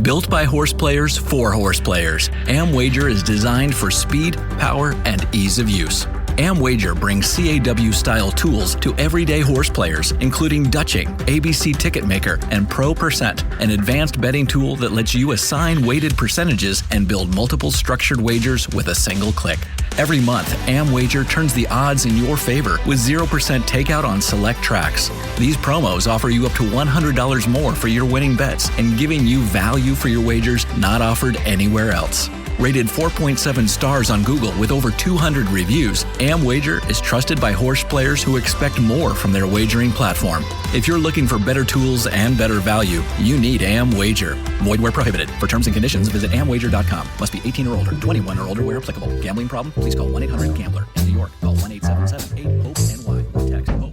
Built by horse players for horse players, AmWager is designed for speed, power, and ease of use. AmWager brings CAW-style tools to everyday horse players, including Dutching, ABC Ticket Maker, and Pro Percent, an advanced betting tool that lets you assign weighted percentages and build multiple structured wagers with a single click. Every month, AmWager turns the odds in your favor with 0% takeout on select tracks. These promos offer you up to $100 more for your winning bets and giving you value for your wagers not offered anywhere else. Rated 4.7 stars on Google with over 200 reviews, AmWager is trusted by horse players who expect more from their wagering platform. If you're looking for better tools and better value, you need AmWager. Void where prohibited. For terms and conditions, visit amwager.com. Must be 18 or older, 21 or older where applicable. Gambling problem? Please call 1-800-GAMBLER. In New York, call 1-877-8-HOPE-NY. Text HOPE.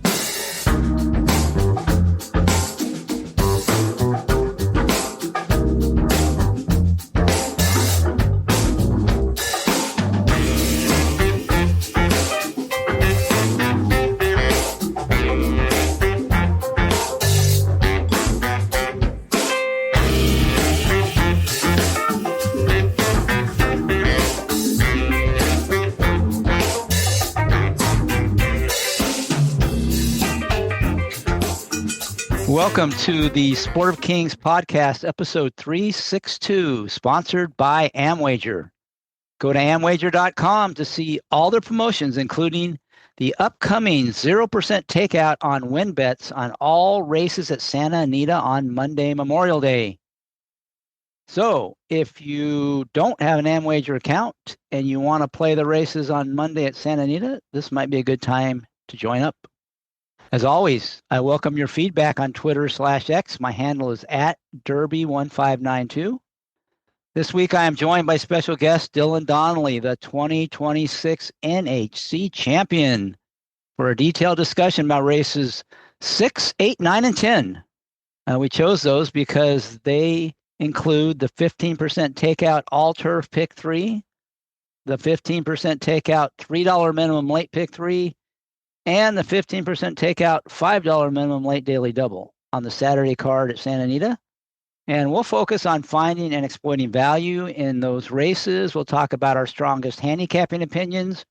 Welcome to the Sport of Kings podcast, episode 362, sponsored by AmWager. Go to amwager.com to see all their promotions, including the upcoming 0% takeout on win bets on all races at Santa Anita on Monday, Memorial Day. So if you don't have an AmWager account and you want to play the races on Monday at Santa Anita, this might be a good time to join up. As always, I welcome your feedback on Twitter/X. My handle is @Derby1592. This week, I am joined by special guest Dylan Donnelly, the 2026 NHC champion, for a detailed discussion about races 6, 8, 9, and 10. We chose those because they include the 15% takeout all-turf pick 3, the 15% takeout $3 minimum late pick 3, and the 15% takeout $5 minimum late daily double on the Saturday card at Santa Anita. And we'll focus on finding and exploiting value in those races. We'll talk about our strongest handicapping opinions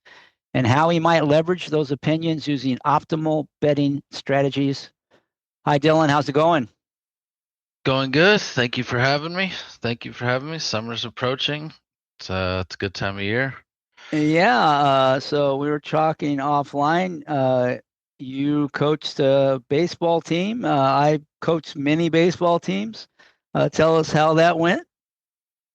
and how we might leverage those opinions using optimal betting strategies. Hi, Dylan. How's it going? Going good. Thank you for having me. Summer's approaching. It's a good time of year. Yeah, so we were talking offline. You coached a baseball team. I coached many baseball teams. Tell us how that went.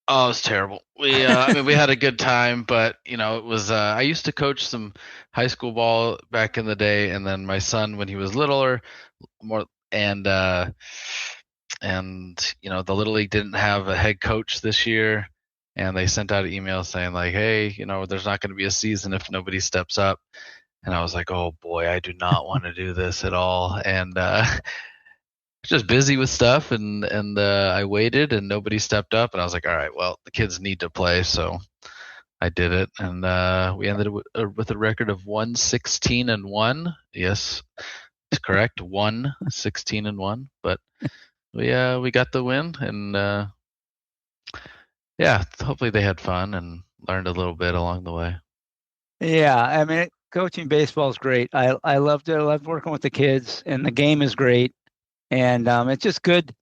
Oh, it was terrible. We had a good time, but it was. I used to coach some high school ball back in the day, and then my son, when he was littler, the Little League didn't have a head coach this year. And they sent out an email saying like, hey, there's not going to be a season if nobody steps up. And I was like, oh boy, I do not want to do this at all. And just busy with stuff. And I waited and nobody stepped up. And I was like, all right, well, the kids need to play. So I did it. And we ended with a record of 1-16-1. Yes, it's correct. 1-16-1. But we got the win. And yeah, hopefully they had fun and learned a little bit along the way. Yeah, I mean, coaching baseball is great. I loved it. I loved working with the kids, and the game is great. And it's just good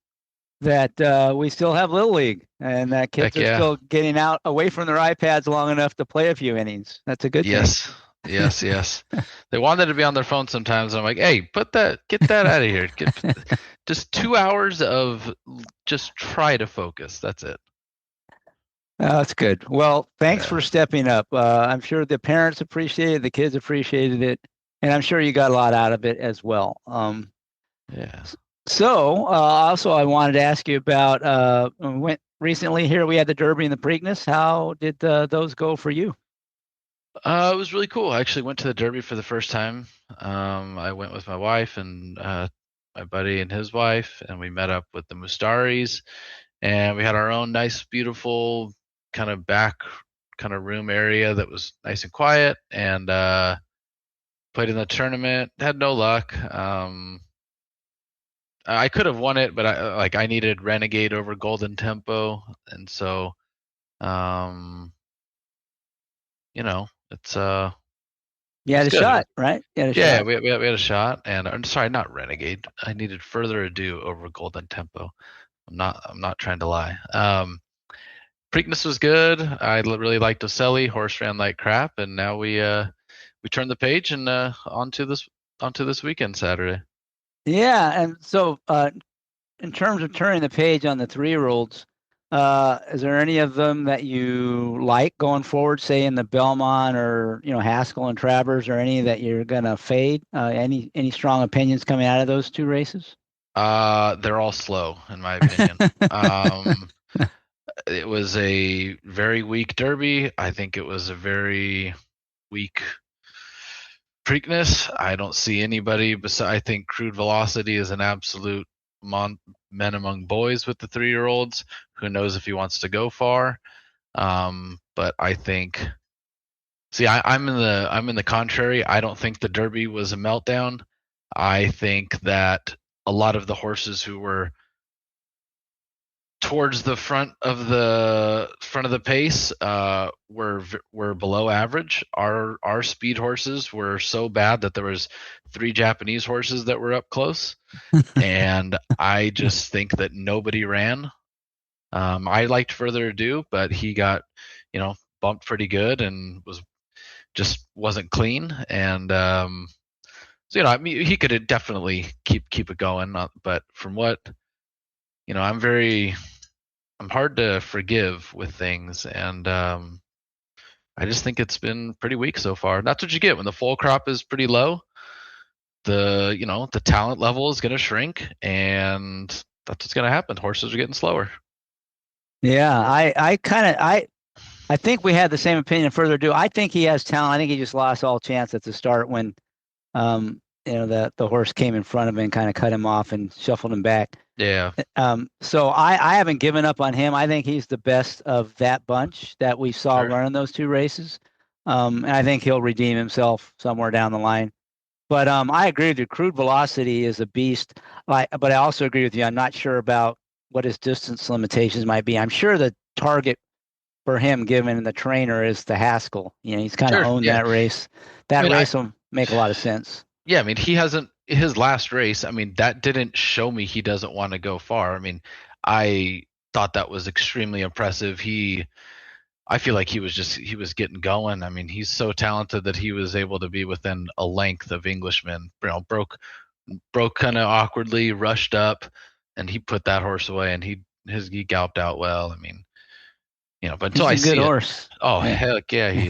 that we still have Little League and that kids are still getting out away from their iPads long enough to play a few innings. That's a good thing. Yes. They wanted to be on their phone sometimes. And I'm like, hey, get that out of here. Just 2 hours of just try to focus. That's it. That's good. Well, thanks for stepping up. I'm sure the parents appreciated it, the kids appreciated it, and I'm sure you got a lot out of it as well. Yeah. So, also, I wanted to ask you about recently here we had the Derby and the Preakness. How did those go for you? It was really cool. I actually went to the Derby for the first time. I went with my wife and my buddy and his wife, and we met up with the Mustaris, and we had our own nice, beautiful kind of back kind of room area that was nice and quiet, and played in the tournament. Had no luck. I could have won it, but I needed Renegade over Golden Tempo, and so it's You had it's a good. shot, right? You had a Yeah, shot. we had a shot, and I'm sorry, not Renegade. I needed Further Ado over Golden Tempo. I'm not trying to lie. Preakness was good. I really liked Ocelli. Horse ran like crap, and now we turn the page and onto this weekend Saturday. Yeah, and so in terms of turning the page on the 3-year-olds, is there any of them that you like going forward, say in the Belmont or Haskell and Travers, or any that you're gonna fade? Any strong opinions coming out of those 2 races? They're all slow, in my opinion. Um, it was a very weak Derby. I think it was a very weak Preakness. I don't see anybody besides. I think Crude Velocity is an absolute men among boys with the 3-year-olds. Who knows if he wants to go far? But I think. See, I'm in the contrary. I don't think the Derby was a meltdown. I think that a lot of the horses who were towards the front of the pace were below average. Our speed horses were so bad that there was 3 Japanese horses that were up close, and I just think that nobody ran. I liked Further Ado, but he got bumped pretty good and wasn't clean, and so I mean, he could definitely keep it going, but from what I'm hard to forgive with things, and I just think it's been pretty weak so far. That's what you get when the full crop is pretty low. The talent level is going to shrink, and that's what's going to happen. Horses are getting slower. Yeah, I think we had the same opinion. Further ado, I think he has talent. I think he just lost all chance at the start when the horse came in front of him and kind of cut him off and shuffled him back. Yeah. So I haven't given up on him. I think he's the best of that bunch that we saw Sure. running those 2 races. And I think he'll redeem himself somewhere down the line. But I agree with you. Crude Velocity is a beast. But I also agree with you. I'm not sure about what his distance limitations might be. I'm sure the target for him, given the trainer, is the Haskell. He's kind of Sure. owned Yeah. that race. I That mean, race will make a lot of sense. yeah. I mean, he hasn't his last race. I mean, that didn't show me he doesn't want to go far. I mean, I thought that was extremely impressive. I feel like he was getting going. I mean, he's so talented that he was able to be within a length of Englishmen. Broke kind of awkwardly, rushed up, and he put that horse away, and he galloped out well. I mean, but until I He's a good see it, horse. oh Yeah. heck yeah, he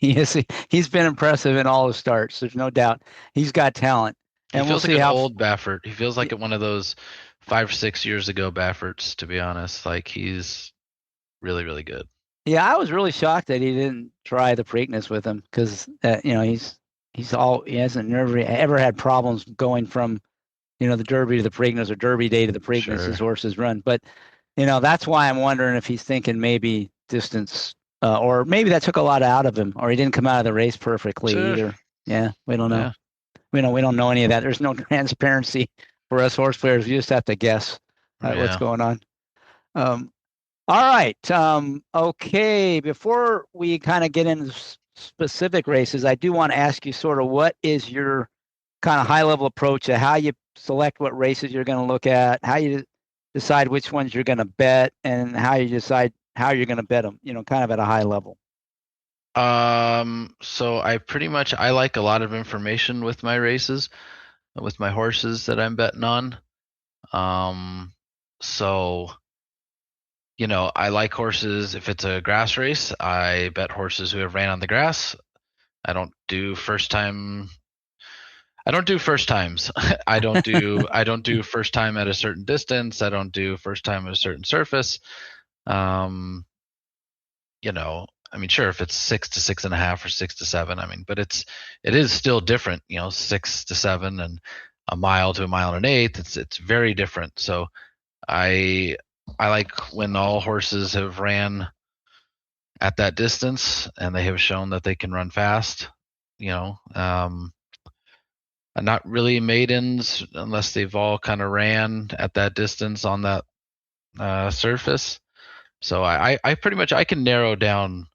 is. He's been impressive in all his starts. There's no doubt. He's got talent, He and we'll feels like see an how. old Baffert. He feels like one of those 5 or 6 years ago Bafferts. To be honest, like he's really really good. Yeah, I was really shocked that he didn't try the Preakness with him because he hasn't never ever had problems going from the Derby to the Preakness or Derby day to the Preakness. Sure. His horses run, but that's why I'm wondering if he's thinking maybe distance, or maybe that took a lot out of him, or he didn't come out of the race perfectly Sure. either. Yeah, we don't know. Yeah. We don't know any of that. There's no transparency for us horse players. You just have to guess what's going on. All right. Okay. Before we kind of get into specific races, I do want to ask you sort of what is your kind of high level approach to how you select what races you're going to look at, how you decide which ones you're going to bet, and how you decide how you're going to bet them, kind of at a high level. So I like a lot of information with my races, with my horses that I'm betting on. So I like horses. If it's a grass race, I bet horses who have ran on the grass. I don't do first times. I don't do first time at a certain distance. I don't do first time at a certain surface. I mean, sure, if it's 6 to 6.5 or 6 to 7, I mean, but it is still different, 6 to 7 and a mile to a mile and an eighth. It's very different. So I like when all horses have ran at that distance and they have shown that they can run fast. not really maidens unless they've all kind of ran at that distance on that surface. So I pretty much I can narrow down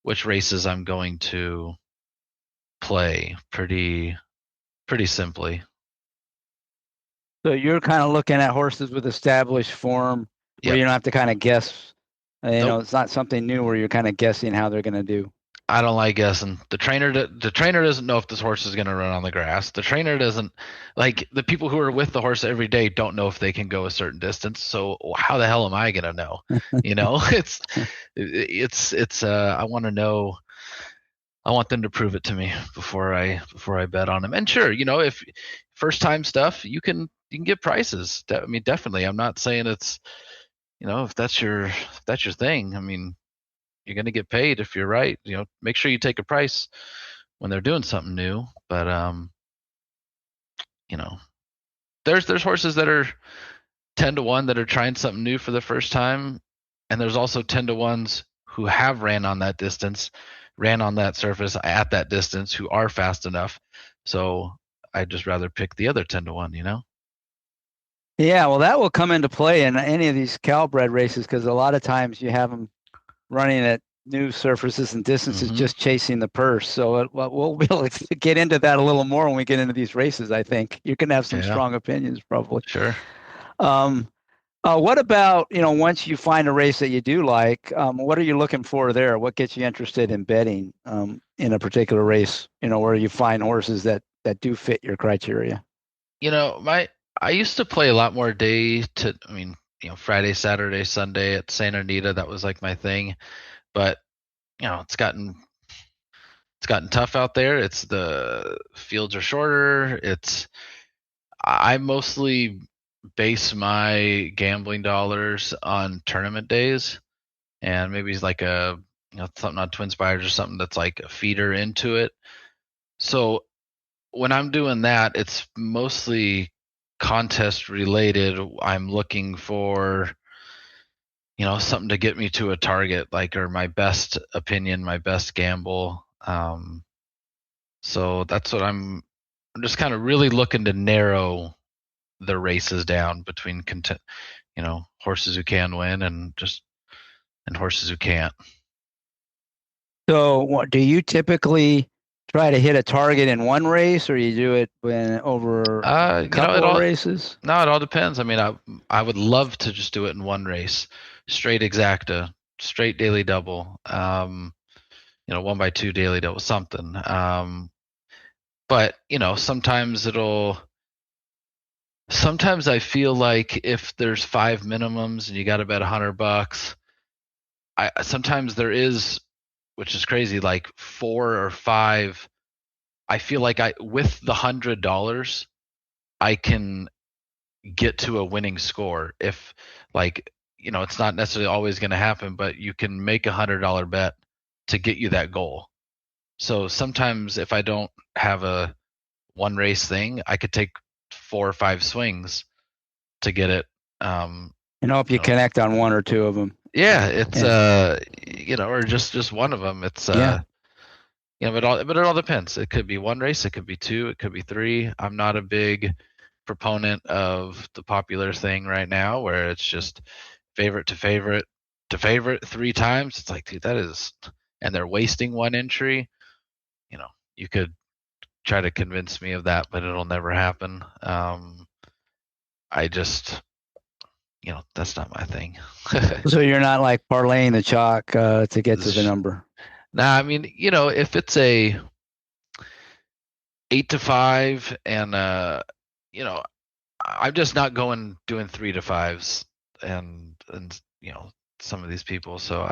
which races I'm going to play pretty simply. So you're kind of looking at horses with established form where Yep. you don't have to kind of guess. Nope. It's not something new where you're kind of guessing how they're going to do. I don't like guessing. The trainer doesn't know if this horse is going to run on the grass. The trainer doesn't, like, the people who are with the horse every day don't know if they can go a certain distance. So how the hell am I going to know? It's I want to know. I want them to prove it to me before I bet on them. And sure, if first time stuff, you can get prices. I mean, definitely. I'm not saying it's, if that's your thing. I mean, you're going to get paid if you're right. Make sure you take a price when they're doing something new. But there's horses that are 10-1 that are trying something new for the first time, and there's also 10-1s who have ran on that distance, ran on that surface at that distance, who are fast enough. So I'd just rather pick the other 10-1. Yeah, well, that will come into play in any of these Calbred races because a lot of times you have them running at new surfaces and distances, just chasing the purse. So we'll be able to get into that a little more when we get into these races. I think you can have some strong opinions, probably. Sure. What about once you find a race that you do like? What are you looking for there? What gets you interested in betting in a particular race? Where you find horses that do fit your criteria. I used to play a lot more Friday, Saturday, Sunday at Santa Anita. That was like my thing. But it's gotten tough out there. The fields are shorter. I mostly base my gambling dollars on tournament days, and maybe it's like something on Twin Spires or something that's like a feeder into it. So when I'm doing that, it's mostly contest related. I'm looking for something to get me to a target, or my best opinion, my best gamble. So that's what I'm just kind of really looking to narrow the races down between horses who can win and horses who can't. So what do you typically try to hit a target in one race, or you do it over a couple of races? No, it all depends. I mean, I would love to just do it in one race, straight exacta, straight daily double, 1x2 daily double, something. But sometimes I feel like if there's 5 minimums and you got to bet $100, sometimes there is, which is crazy, like 4 or 5. I feel like with the $100, I can get to a winning score. If it's not necessarily always going to happen, but you can make $100 bet to get you that goal. So sometimes if I don't have a one race thing, I could take 4 or 5 swings to get it. If you connect on one or two of them. Yeah, it's or just one of them. It's but it all depends. It could be one race, it could be 2, it could be 3. I'm not a big proponent of the popular thing right now where it's just favorite to favorite to favorite 3 times. It's like, dude, that is, and they're wasting one entry. You could try to convince me of that, but it'll never happen. I just, that's not my thing. So you're not like parlaying the chalk to get to the number. Nah, I mean, if it's a 8-5 and I'm just not doing 3-5s and some of these people. So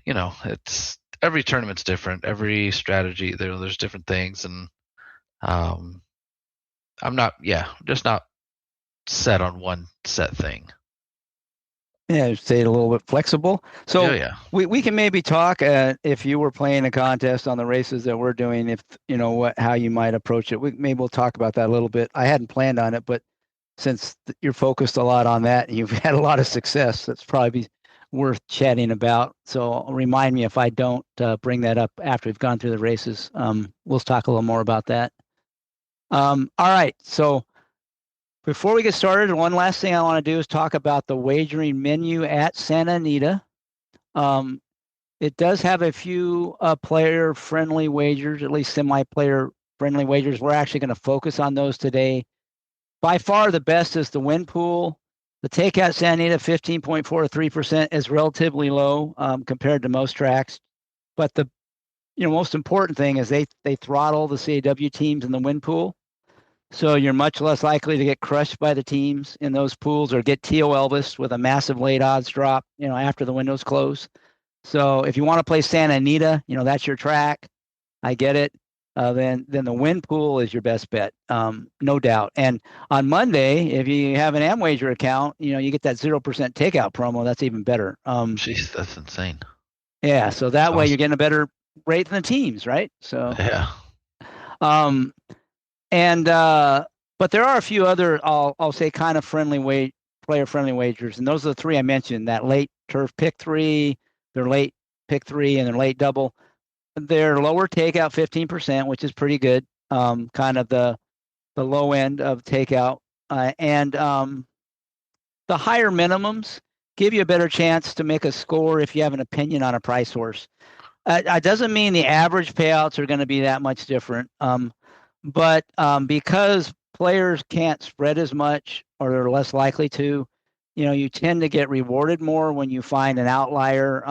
it's every tournament's different, every strategy there's different things, and I'm just not set on one set thing. Yeah, stay a little bit flexible. So we can maybe talk if you were playing a contest on the races that we're doing, if how you might approach it. Maybe we'll talk about that a little bit. I hadn't planned on it, but since you're focused a lot on that and you've had a lot of success, that's probably worth chatting about. So remind me if I don't bring that up after we've gone through the races. We'll talk a little more about that. All right. So before we get started, one last thing I want to do is talk about the wagering menu at Santa Anita. It does have a few player-friendly wagers, at least semi-player-friendly wagers. We're actually going to focus on those today. By far, the best is the win pool. The takeout Santa Anita, 15.43% is relatively low compared to most tracks. But the most important thing is they throttle the CAW teams in the win pool. So you're much less likely to get crushed by the teams in those pools or get TO Elvis with a massive late odds drop, after the windows close. So if you want to play Santa Anita, that's your track. I get it. Then the win pool is your best bet, no doubt. And on Monday, if you have an AmWager account, you get that 0% takeout promo. That's even better. Jeez, that's insane. Yeah, so that way Awesome. you're getting a better rate than the teams, right? So Yeah. But there are a few other, I'll say, kind of player-friendly wagers, and those are the three I mentioned: that late turf pick three, their late pick three, and their late double. Their lower takeout, 15%, which is pretty good. Kind of the low end of takeout, and the higher minimums give you a better chance to make a score if you have an opinion on a price horse. It doesn't mean the average payouts are going to be that much different. But because players can't spread as much, or they're less likely to, you tend to get rewarded more when you find an outlier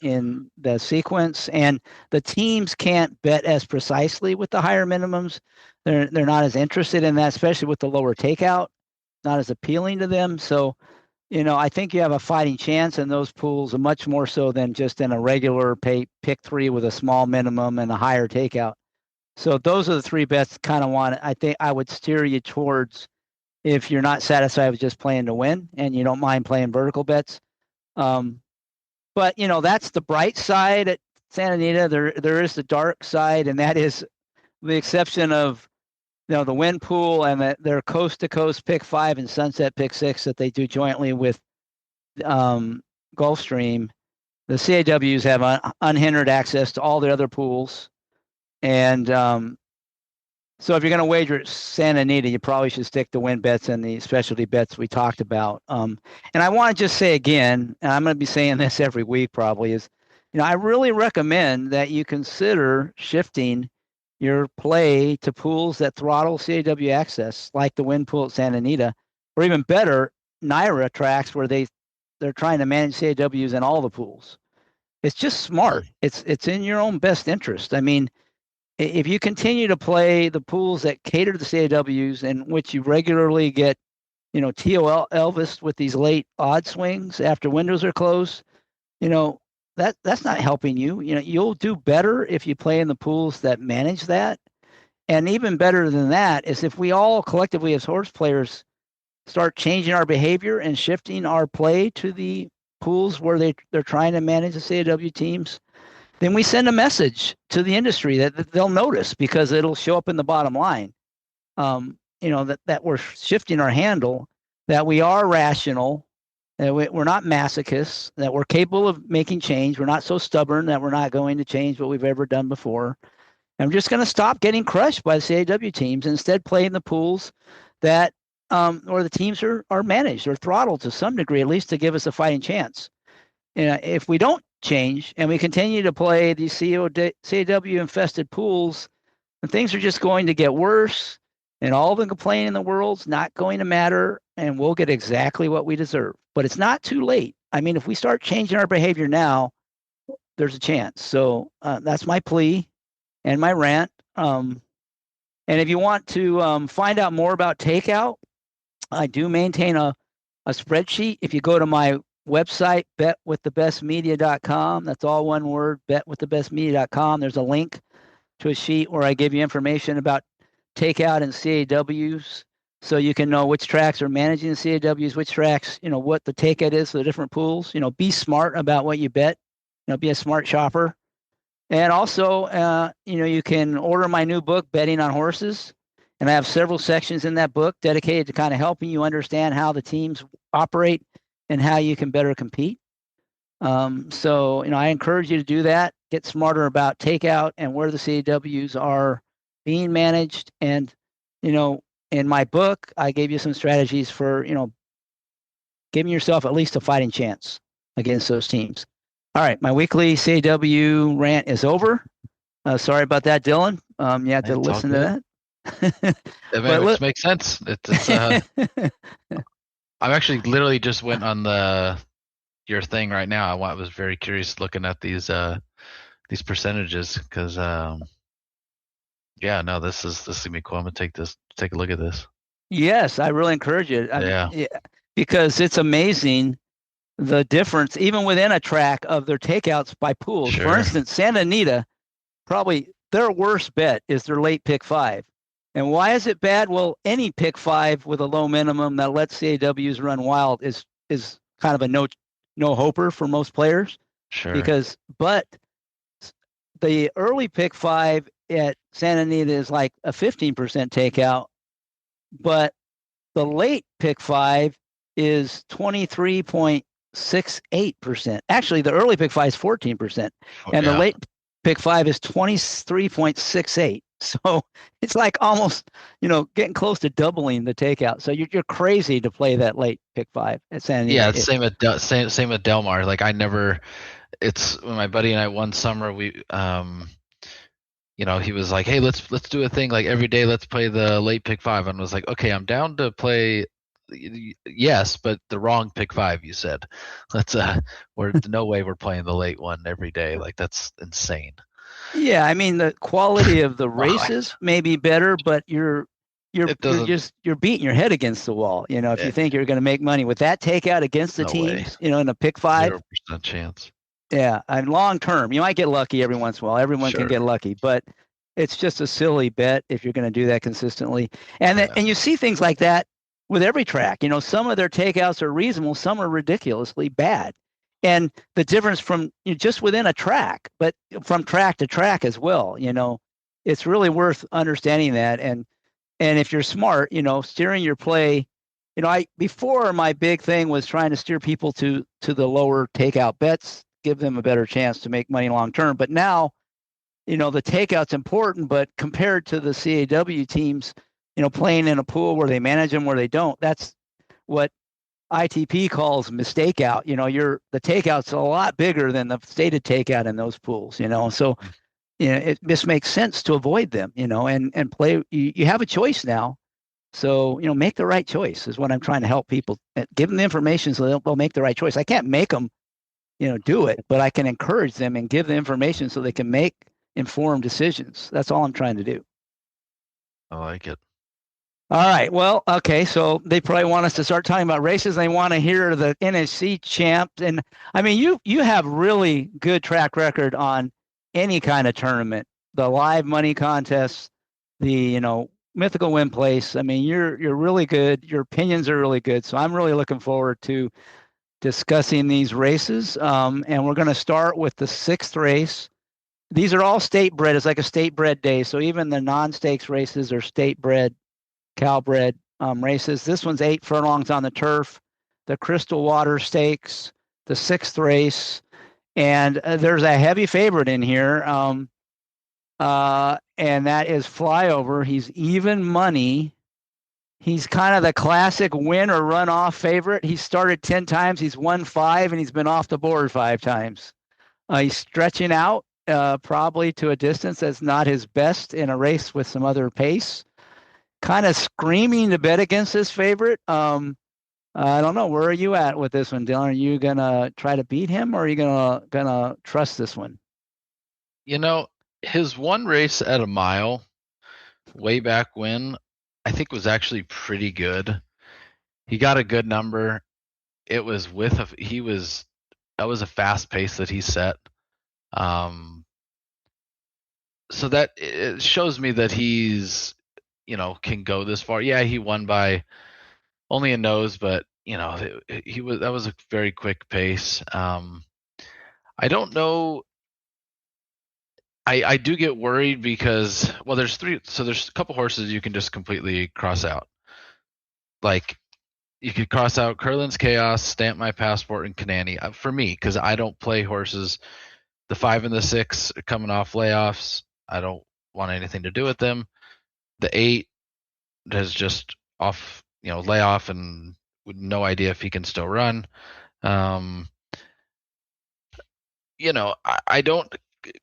in the sequence. And the teams can't bet as precisely with the higher minimums. They're not as interested in that, especially with the lower takeout. Not as appealing to them. So, I think you have a fighting chance in those pools, much more so than just in a regular pick three with a small minimum and a higher takeout. So those are the three bets I think I would steer you towards if you're not satisfied with just playing to win and you don't mind playing vertical bets. But that's the bright side at Santa Anita. There is the dark side, and that is the exception of the win pool and their coast to coast pick 5 and sunset pick 6 that they do jointly with Gulfstream. The CAWs have unhindered access to all the other pools. And so if you're going to wager at Santa Anita, you probably should stick to win bets and the specialty bets we talked about. And I want to just say again, and I'm going to be saying this every week probably, is I really recommend that you consider shifting your play to pools that throttle CAW access, like the win pool at Santa Anita, or even better, NYRA tracks where they're trying to manage CAWs in all the pools. It's just smart. It's in your own best interest. I mean, if you continue to play the pools that cater to the CAWs, in which you regularly get, TO Elvis with these late odd swings after windows are closed, that's not helping you. You'll do better if you play in the pools that manage that. And even better than that is if we all collectively as horse players start changing our behavior and shifting our play to the pools where they're trying to manage the CAW teams, then we send a message to the industry that they'll notice, because it'll show up in the bottom line. That we're shifting our handle, that we are rational, that we're not masochists, that we're capable of making change. We're not so stubborn that we're not going to change what we've ever done before. And we're just going to stop getting crushed by the CAW teams and instead play in the pools that or the teams are managed or throttled to some degree, at least to give us a fighting chance. If we don't change and we continue to play these CAW infested pools, then things are just going to get worse, and all the complaining in the world's not going to matter, and we'll get exactly what we deserve. But it's not too late. I mean, if we start changing our behavior now, there's a chance. So that's my plea and my rant. And if you want to find out more about takeout, I do maintain a spreadsheet. If you go to my website, betwiththebestmedia.com, that's all one word, betwiththebestmedia.com, there's a link to a sheet where I give you information about takeout and CAWs, so you can know which tracks are managing the CAWs, which tracks, what the takeout is for the different pools. Be smart about what you bet. Be a smart shopper. And also, you can order my new book, Betting on Horses. And I have several sections in that book dedicated to kind of helping you understand how the teams operate and how you can better compete. So, I encourage you to do that. Get smarter about takeout and where the CAWs are being managed. And, in my book, I gave you some strategies for, giving yourself at least a fighting chance against those teams. All right, my weekly CAW rant is over. Sorry about that, Dylan. You have to listen to that. It makes sense. I'm actually literally just went on your thing right now. I was very curious looking at these percentages because this is gonna be cool. I'm gonna take a look at this. Yes, I really encourage it. Yeah, because it's amazing the difference even within a track of their takeouts by pools. Sure. For instance, Santa Anita, probably their worst bet is their late pick 5. And why is it bad? Well, any pick 5 with a low minimum that lets CAWs run wild is kind of a no hoper for most players. Sure. But the early pick 5 at Santa Anita is like a 15% takeout, but the late pick 5 is 23.68%. Actually, the early pick 5 is 14%, and the late pick 5 is 23.68. So it's like almost, getting close to doubling the takeout. So you're crazy to play that late pick 5 at Santa Anita. Yeah, it's same at Del Mar. Like it's when my buddy and I one summer we he was like, hey, let's do a thing like every day. Let's play the late pick 5, and I was like, okay, I'm down to play. Yes, but the wrong pick 5. You said, we're no way we're playing the late one every day. Like that's insane. Yeah, I mean the quality of the races may be better, but you're beating your head against the wall. If you think you're going to make money with that takeout against the teams, in a pick 5, 0% chance. Yeah, and long term, you might get lucky every once in a while. Everyone can get lucky, but it's just a silly bet if you're going to do that consistently. And and you see things like that with every track. Some of their takeouts are reasonable, some are ridiculously bad. And the difference from just within a track, but from track to track as well, it's really worth understanding that. And if you're smart, steering your play, before my big thing was trying to steer people to the lower takeout bets, give them a better chance to make money long term. But now, the takeout's important, but compared to the CAW teams, playing in a pool where they manage them, where they don't, that's what ITP calls mistake out. The takeout's a lot bigger than the stated takeout in those pools, so it just makes sense to avoid them, and play. You have a choice now. So, make the right choice is what I'm trying to help people. Give them the information so they'll make the right choice. I can't make them, do it, but I can encourage them and give the information so they can make informed decisions. That's all I'm trying to do. I like it. All right. Well, okay. So they probably want us to start talking about races. They want to hear the NHC champs. And I mean, you have really good track record on any kind of tournament, the live money contests, the, mythical win place. I mean, you're really good. Your opinions are really good. So I'm really looking forward to discussing these races. And we're going to start with the 6th race. These are all state bred. It's like a state bred day. So even the non-stakes races are state bred, cow bred races. This one's 8 furlongs on the turf, the Crystal Water Stakes, the 6th race. And there's a heavy favorite in here. And that is Flyover. He's even money. He's kind of the classic win or run off favorite. He's started 10 times. He's won 5, and he's been off the board 5 times. He's stretching out probably to a distance that's not his best in a race with some other pace. Kind of screaming to bet against this favorite. I don't know. Where are you at with this one, Dylan? Are you going to try to beat him, or are you going to trust this one? His one race at a mile way back when, I think was actually pretty good. He got a good number. It was that was a fast pace that he set. So that it shows me that he's, can go this far. Yeah, he won by only a nose, but that was a very quick pace. I don't know. I do get worried because, well, there's a couple horses you can just completely cross out. Like, you could cross out Curlin's Chaos, Stamp My Passport, and Kanani. For me, because I don't play horses. The 5 and the 6 are coming off layoffs. I don't want anything to do with them. The 8, has just lay off and with no idea if he can still run. I don't.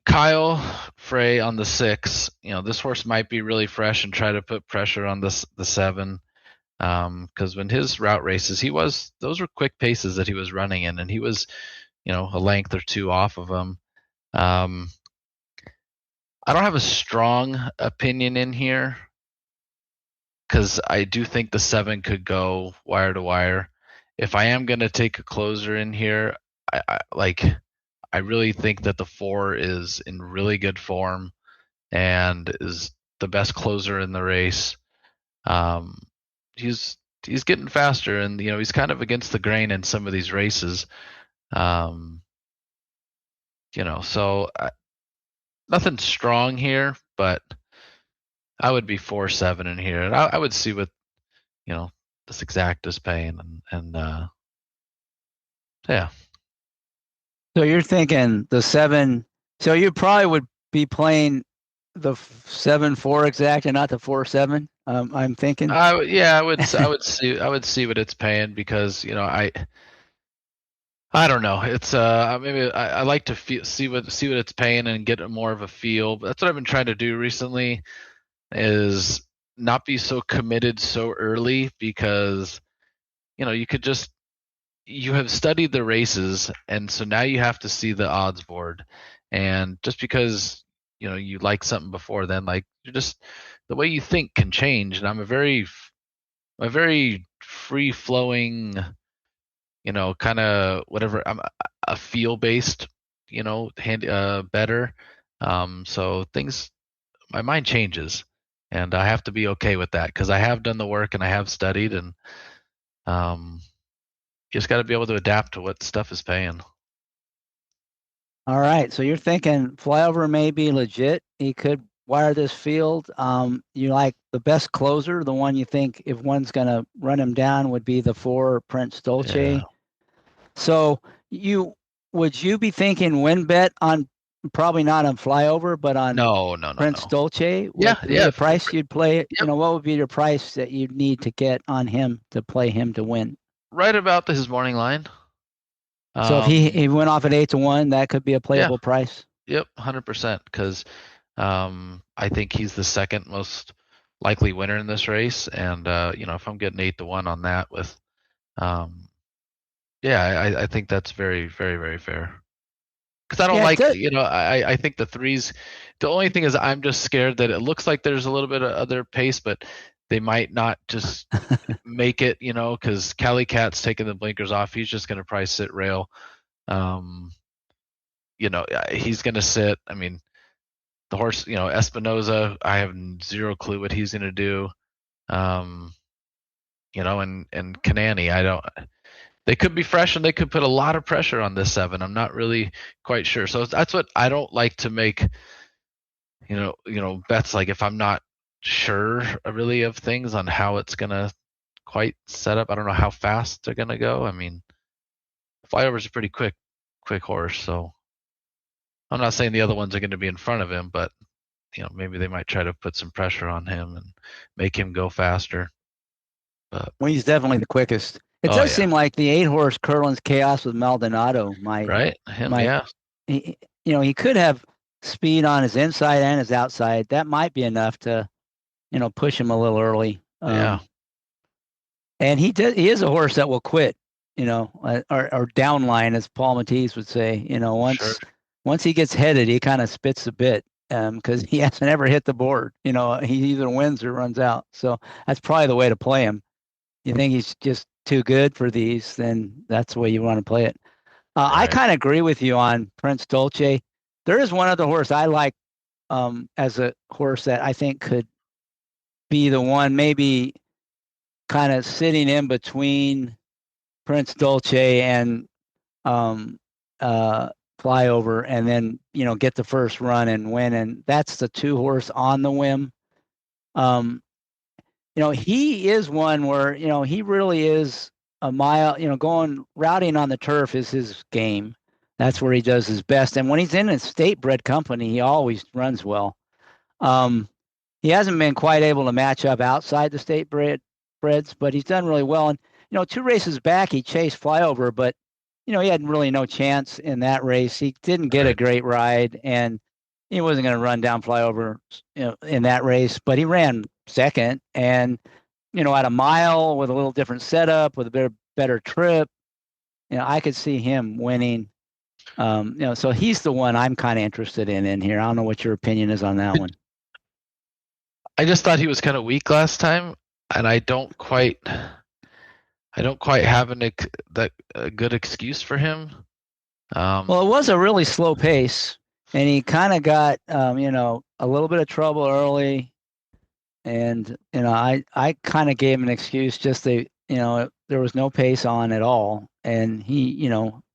Kyle Frey on the 6. This horse might be really fresh and try to put pressure on the 7. Because when his route races, those were quick paces that he was running in, and he was, a length or two off of them. I don't have a strong opinion in here because I do think the 7 could go wire to wire. If I am going to take a closer in here, I really think that the 4 is in really good form and is the best closer in the race. He's getting faster, and he's kind of against the grain in some of these races. So nothing strong here, but I would be 4-7 in here, and I would see what this exact is paying, and yeah. So you're thinking the 7. So you probably would be playing the 7-4 exact and not the 4-7. I'm thinking. I would see what it's paying, because I don't know. It's maybe I like to see what it's paying and get more of a feel. But that's what I've been trying to do recently, is not be so committed so early, because you have studied the races, and so now you have to see the odds board, and just because you like something before then, like, you're just, the way you think can change. And I'm a very free flowing, kind of whatever. I'm a feel based, better. So my mind changes, and I have to be okay with that, because I have done the work and I have studied, and you just got to be able to adapt to what stuff is paying. All right. So you're thinking Flyover may be legit. He could wire this field. You like the best closer, the one you think if one's going to run him down would be the 4 Prince Dolce. Yeah. So would you be thinking win bet on, probably not on Flyover, but on No. Prince Dolce? Yeah. The price you'd play, Yep. What would be your price that you'd need to get on him to play him to win? Right about his morning line. So if he went off at 8-1, that could be a playable price. Yep, 100%. Because I think he's the second most likely winner in this race, and if I'm getting 8-1 on that with, I think that's very, very, very fair. Because I don't I think the 3s. The only thing is, I'm just scared that it looks like there's a little bit of other pace, but they might not just make it, because Cali Cat's taking the blinkers off. He's just going to probably sit rail. He's going to sit. I mean, the horse, Espinoza, I have zero clue what he's going to do. And Kanani, they could be fresh, and they could put a lot of pressure on this 7. I'm not really quite sure. So that's what I don't like to make, bets, like, if I'm not sure really of things on how it's gonna quite set up. I don't know how fast they're gonna go. I mean, Flyover's a pretty quick horse, so I'm not saying the other ones are going to be in front of him, but maybe they might try to put some pressure on him and make him go faster. But he's definitely the quickest. It does seem like the 8-horse Curlin's Chaos with Maldonado might. Right? He could have speed on his inside and his outside. That might be enough to push him a little early. And he is a horse that will quit, or downline, as Paul Matisse would say. Once he gets headed, he kind of spits a bit, because he hasn't ever hit the board. He either wins or runs out. So that's probably the way to play him. You think he's just too good for these, then that's the way you want to play it. I kind of agree with you on Prince Dolce. There is one other horse I like as a horse that I think could be the one, maybe kind of sitting in between Prince Dolce and Flyover, and then get the first run and win, and that's the 2-horse On the Whim. He is one where he really is a mile. Going routing on the turf is his game. That's where he does his best, and when he's in a state bred company, he always runs well. He hasn't been quite able to match up outside the state breds, but he's done really well. And 2 races back, he chased Flyover, but he had really no chance in that race. He didn't get a great ride, and he wasn't going to run down Flyover, in that race. But he ran second, and at a mile with a little different setup, with a better trip, I could see him winning. So he's the one I'm kind of interested in here. I don't know what your opinion is on that one. I just thought he was kind of weak last time, and I don't quite have a good excuse for him. Well, it was a really slow pace, and he kind of got a little bit of trouble early, and I kind of gave him an excuse, just there was no pace on at all, and he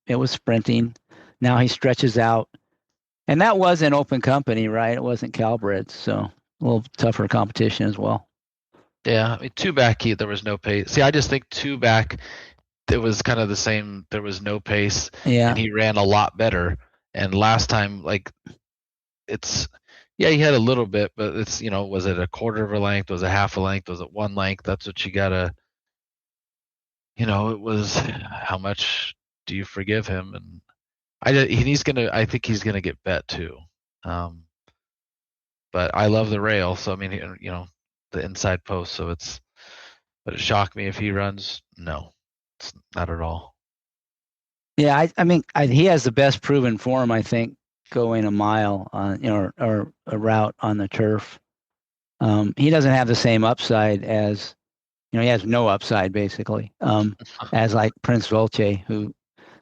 it was sprinting. Now he stretches out, and that was in open company, right? It wasn't Calbreds, so a little tougher competition as well. Yeah, I mean, 2 back, there was no pace. See, I just think 2 back, it was kind of the same. There was no pace, Yeah. and he ran a lot better. And last time, he had a little bit, but it's, was it a quarter of a length? Was it half a length? Was it 1 length? That's what you gotta, it was, how much do you forgive him? And I think he's gonna get bet too. But I love the rail, so I mean, the inside post. So but it shocked me if he runs. No, it's not at all. Yeah, I mean, he has the best proven form, I think, going a mile on, or a route on the turf. He doesn't have the same upside as, he has no upside basically, as like Prince Dolce,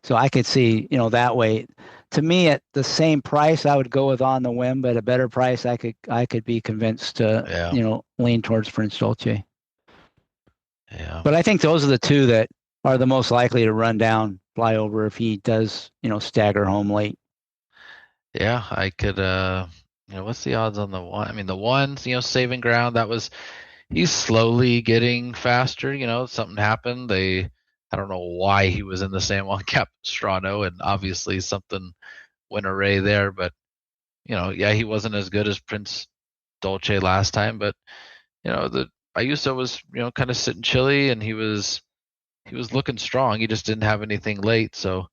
so I could see, that way. To me, at the same price, I would go with On the Whim, but at a better price, I could be convinced to, lean towards Prince Dolce. Yeah. But I think those are the 2 that are the most likely to run down Flyover if he does, stagger home late. Yeah, I could. What's the odds on the one? I mean, the ones, saving ground. He's slowly getting faster. Something happened. I don't know why he was in the San Juan Capistrano, and obviously something went array there. But he wasn't as good as Prince Dolce last time. But the Ayuso was kind of sitting chilly, and he was looking strong. He just didn't have anything late. So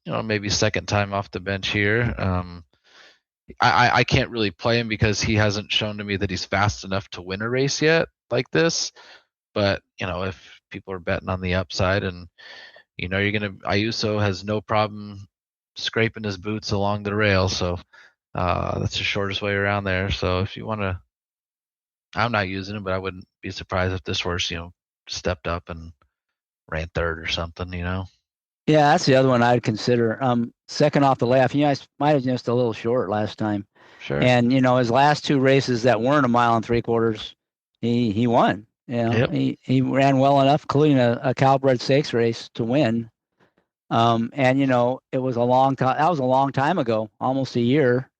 maybe second time off the bench here. I can't really play him because he hasn't shown to me that he's fast enough to win a race yet like this. But if people are betting on the upside, and Ayuso has no problem scraping his boots along the rail, so that's the shortest way around there. So if you want to, I'm not using him, but I wouldn't be surprised if this horse stepped up and ran third or something. Yeah, that's the other one I'd consider. Second off the layoff, I might have just a little short last time. Sure. And his last 2 races that weren't a mile and 3/4, he won. Yep. He ran well enough, including a Calbred Stakes race, to win. And it was a long time. That was a long time ago, almost a year.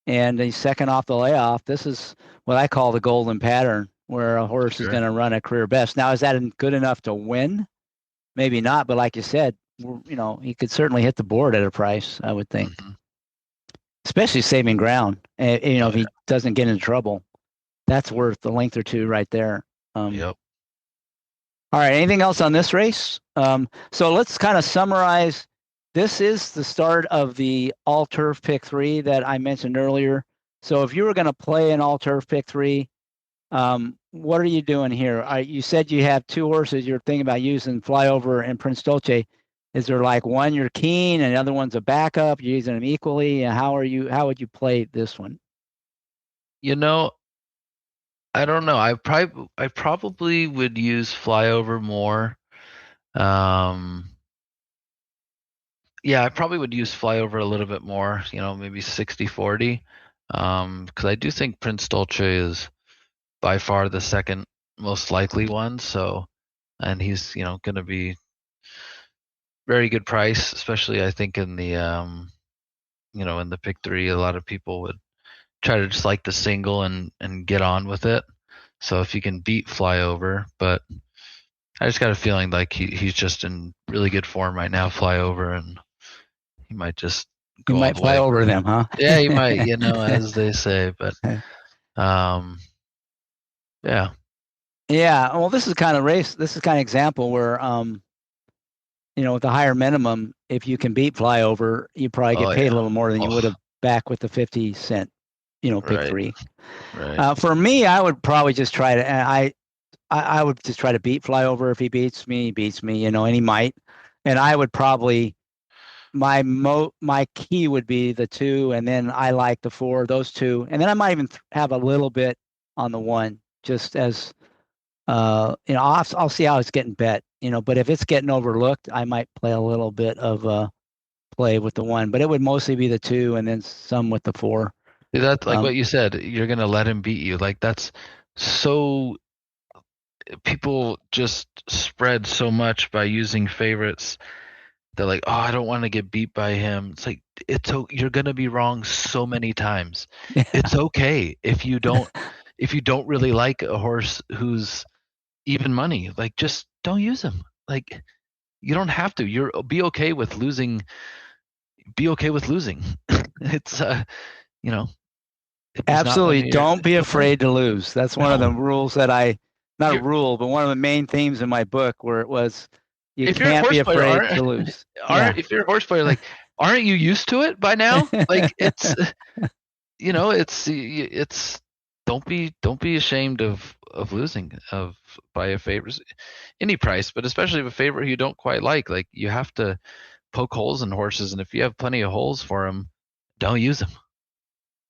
And he's second off the layoff. This is what I call the golden pattern, where a horse is going to run a career best. Now, is that good enough to win? Maybe not, but like you said, he could certainly hit the board at a price, I would think. Mm-hmm. Especially saving ground. If he doesn't get in trouble, that's worth a length or 2 right there. Yep. All right. Anything else on this race? So let's kind of summarize. This is the start of the all turf pick 3 that I mentioned earlier. So if you were going to play an all turf pick 3, what are you doing here? You said you have 2 horses you're thinking about using, Flyover and Prince Dolce. Is there like one you're keen and the other one's a backup? You're using them equally? And how would you play this one? I don't know. I probably would use Flyover more. Yeah, I probably would use Flyover a little bit more, maybe 60-40. Because I do think Prince Dolce is by far the second most likely one. So, and he's, going to be very good price, especially I think in the, in the pick 3, a lot of people would try to just like the single and get on with it. So if you can beat Flyover, but I just got a feeling like he's just in really good form right now, Flyover, and he might just go. He might fly over them, huh? Yeah, he might, as they say. But Yeah. Yeah. Well, this is kind of example where, with the higher minimum, if you can beat flyover, you probably get Oh paid yeah. a little more than you would Oh, have back with the 50-cent, pick right. three. Right. For me, I would probably just try to, I would just try to beat flyover. If he beats me, he beats me, and he might. And I would probably, my key would be the 2, and then I like the 4, those 2, and then I might even have a little bit on the 1, just as I'll see how it's getting bet, but if it's getting overlooked, I might play a little bit of play with the 1, but it would mostly be the 2 and then some with the 4. That's like what Um, you said. You're gonna let him beat you. Like that's so. People just spread so much by using favorites. They're like, oh, I don't want to get beat by him. It's like you're gonna be wrong so many times. yeah, It's okay if you don't really like a horse who's even money. Like just don't use him. Like you don't have to. Be okay with losing. Be okay with losing. It's you know, if he's not absolutely. money, Don't be it's okay. afraid to lose. That's one of the No, rules that not a you're rule, but one of the main themes in my book where it was, you if you're a can't be horse player, afraid to lose. Yeah. if you're a horse player, like aren't you used to it by now? Like it's it's don't be ashamed of losing by a favorite any price, but especially if a favorite who you don't quite like. Like you have to poke holes in horses, and if you have plenty of holes for them, don't use them.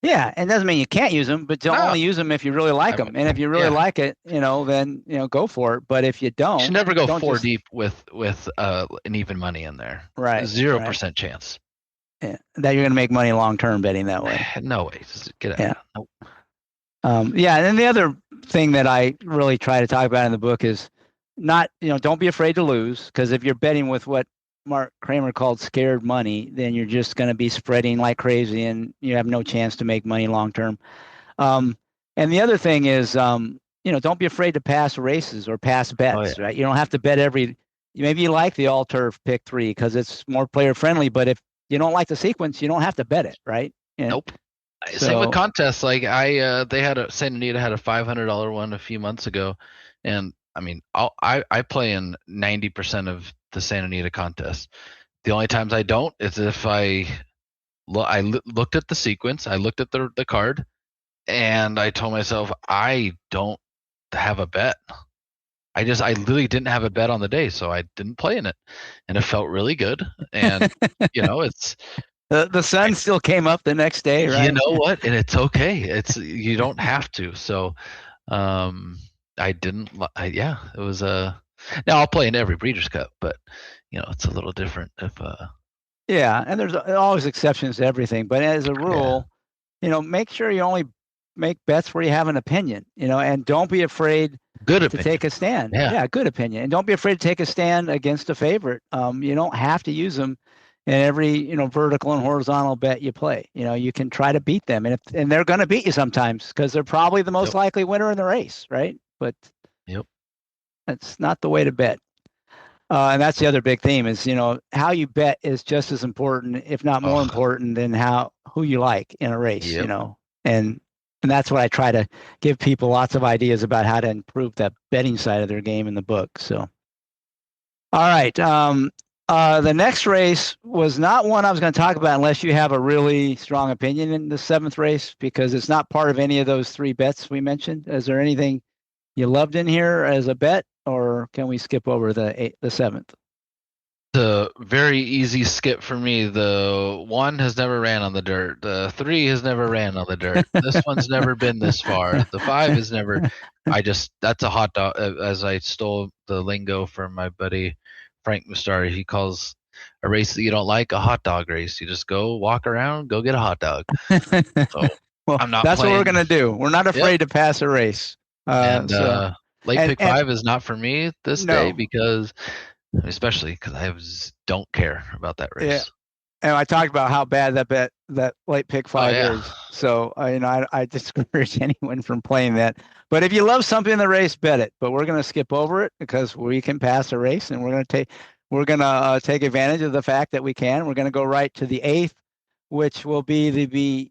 Yeah, and doesn't mean you can't use them, but don't No, only use them if you really like I them. mean, And if you really yeah, like it, then go for it. But if you you should don't, never go don't four just deep with an even money in there. right, right. 0% chance. Yeah, that you're going to make money long term betting that way. No way. Just get out. Yeah. Nope. Yeah, and then the other thing that I really try to talk about in the book is not, don't be afraid to lose, because if you're betting with what Mark Kramer called scared money, then you're just going to be spreading like crazy and you have no chance to make money long term. Um, and the other thing is, don't be afraid to pass races or pass Oh bets, yeah. right? You don't have to bet maybe you like the all turf pick 3 because it's more player friendly, but if you don't like the sequence, you don't have to bet it, right? And Nope. Same with so, contests. Like they had Santa Anita had a $500 one a few months ago, and I mean, I play in 90% of the Santa Anita contest. The only times I don't is if looked at the sequence, I looked at the card, and I told myself I don't have a bet. I literally didn't have a bet on the day, so I didn't play in it, and it felt really good. And it's the sun still came up the next day, you right? know what, and it's okay. You don't have to. So, I didn't. Yeah, it was Now I'll play in every Breeders' Cup, but it's a little different if Yeah, and there's always exceptions to everything, but as a yeah, rule, make sure you only make bets where you have an opinion, and don't be afraid good to opinion. take a stand. Yeah, Yeah, good opinion. And don't be afraid to take a stand against a favorite. You don't have to use them in every, vertical and horizontal bet you play. You can try to beat them. And they're going to beat you sometimes because they're probably the most yep, likely winner in the race, right? But yep. that's not the way to bet. And that's the other big theme is, how you bet is just as important, if not more Oh, important than who you like in a race, yep. and that's what I try to give people lots of ideas about how to improve that betting side of their game in the book. So, all right. The next race was not one I was going to talk about unless you have a really strong opinion in the 7th race, because it's not part of any of those 3 bets we mentioned. Is there anything you loved in here as a bet, or can we skip over the 7th? The very easy skip for me. The 1 has never ran on the dirt. The 3 has never ran on the dirt. This one's never been this far. The 5 is never. That's a hot dog. As I stole the lingo from my buddy Frank Mustari, he calls a race that you don't like a hot dog race. You just go walk around, go get a hot dog. So Well, I'm not that's what we're playing. going to do. We're not Yep. afraid to pass a race. And So, late and pick 5 is not for me this day no, because, especially because don't care about that yeah. race. And I talked about how bad that late pick Oh 5 yeah. is. So, I discourage anyone from playing that. But if you love something in the race, bet it. But we're going to skip over it because we can pass a race, and we're going to take advantage of the fact that we can. We're going to go right to the 8th, which will be the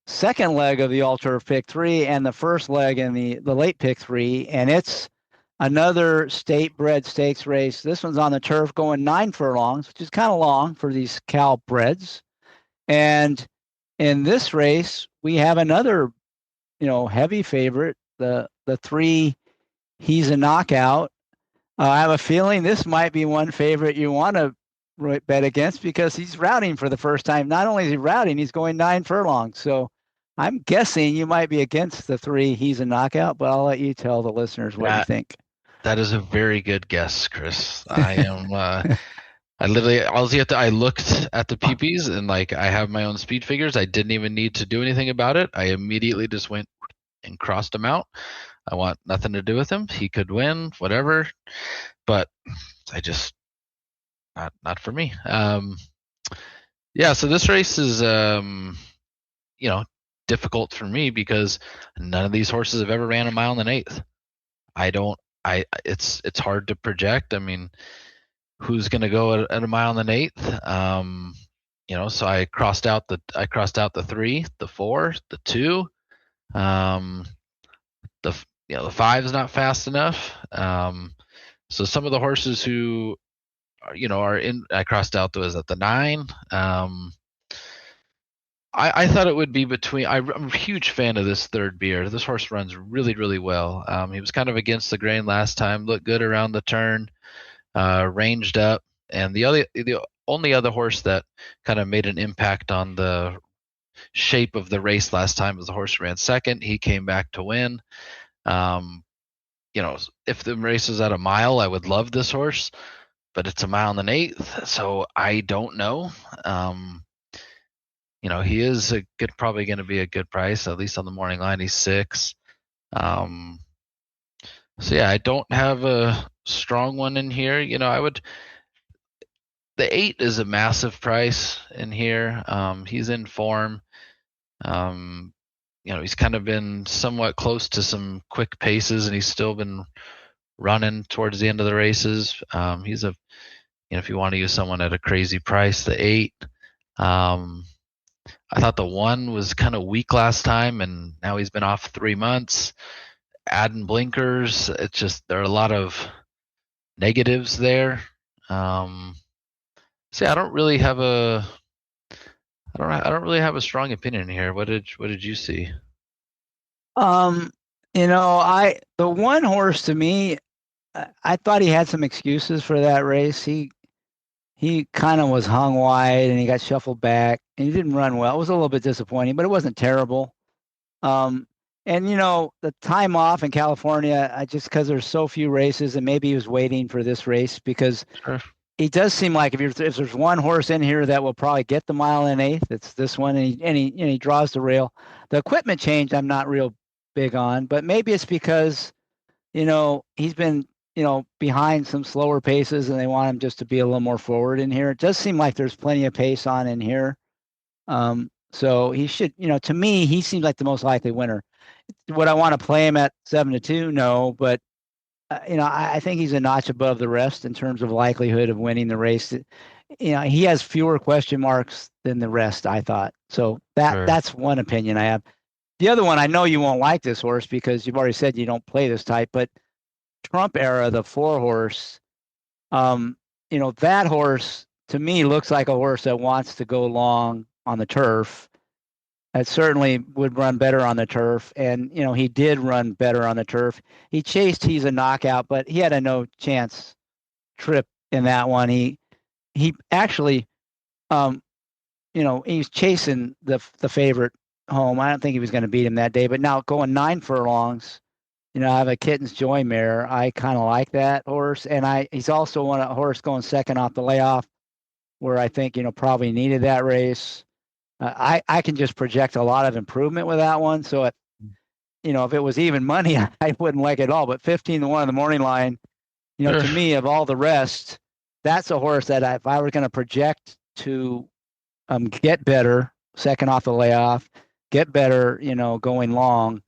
second leg of the all turf pick 3 and the first leg in the late pick 3, and it's another state bred stakes race. This one's on the turf, going 9 furlongs, which is kind of long for these cow breds. And in this race, we have another, heavy favorite, the 3. He's a knockout. I have a feeling this might be one favorite you want to bet against because he's routing for the first time. Not only is he routing, he's going 9 furlongs. So I'm guessing you might be against the 3. He's a knockout, but I'll let you tell the listeners what you think. That is a very good guess, Chris. I am. I looked at the PPs and I have my own speed figures. I didn't even need to do anything about it. I immediately just went and crossed him out. I want nothing to do with him. He could win, whatever, but I just not for me. So this race is difficult for me because none of these horses have ever ran a mile and an eighth. It's hard to project. I mean, who's going to go at a mile and an eighth? So I crossed out the 3, the 4, the 2. The 5 is not fast enough. So some of the horses who are in, I crossed out the 9. I thought it would be between. I'm a huge fan of this third beer. This horse runs really, really well. He was kind of against the grain last time. Looked good around the turn, ranged up, and the only other horse that kind of made an impact on the shape of the race last time was the horse who ran second. He came back to win. If the race is at a mile, I would love this horse, but it's a mile and an eighth, so I don't know. He is probably going to be a good price, at least on the morning line. He's 6. I don't have a strong one in here. The 8 is a massive price in here. He's in form. He's kind of been somewhat close to some quick paces, and he's still been running towards the end of the races. He's if you want to use someone at a crazy price, the 8. I thought the 1 was kind of weak last time, and now he's been off 3 months. Adding blinkers, it's just there are a lot of negatives there. I don't really have a strong opinion here. What did you see? The 1 horse, to me, I thought he had some excuses for that race. He kind of was hung wide and he got shuffled back and he didn't run well. It was a little bit disappointing, but it wasn't terrible. The time off in California, just because there's so few races, and maybe he was waiting for this race because he does seem like if there's one horse in here that will probably get the mile and an eighth, it's this one, and he draws the rail. The equipment change I'm not real big on, but maybe it's because he's been behind some slower paces and they want him just to be a little more forward in here. It does seem like there's plenty of pace on in here. So he should, to me, he seems like the most likely winner. Would I want to play him at 7-2? No, but I think he's a notch above the rest in terms of likelihood of winning the race. He has fewer question marks than the rest, I thought. So that's one opinion I have. The other one, I know you won't like this horse because you've already said you don't play this type, but Trump era, the 4 horse, that horse to me looks like a horse that wants to go long on the turf. It certainly would run better on the turf, and he did run better on the turf. He chased He's a Knockout, but he had a no chance trip in that one. He actually, he's chasing the favorite home. I don't think he was going to beat him that day, but now going 9 furlongs. I have a Kitten's Joy mare. I kind of like that horse, and he's also a horse going second off the layoff, where I think probably needed that race. I can just project a lot of improvement with that one. So if it was even money, I wouldn't like it at all. But 15-1 on the morning line, to me, of all the rest, that's a horse that if I were going to project to get better, second off the layoff, get better, going long,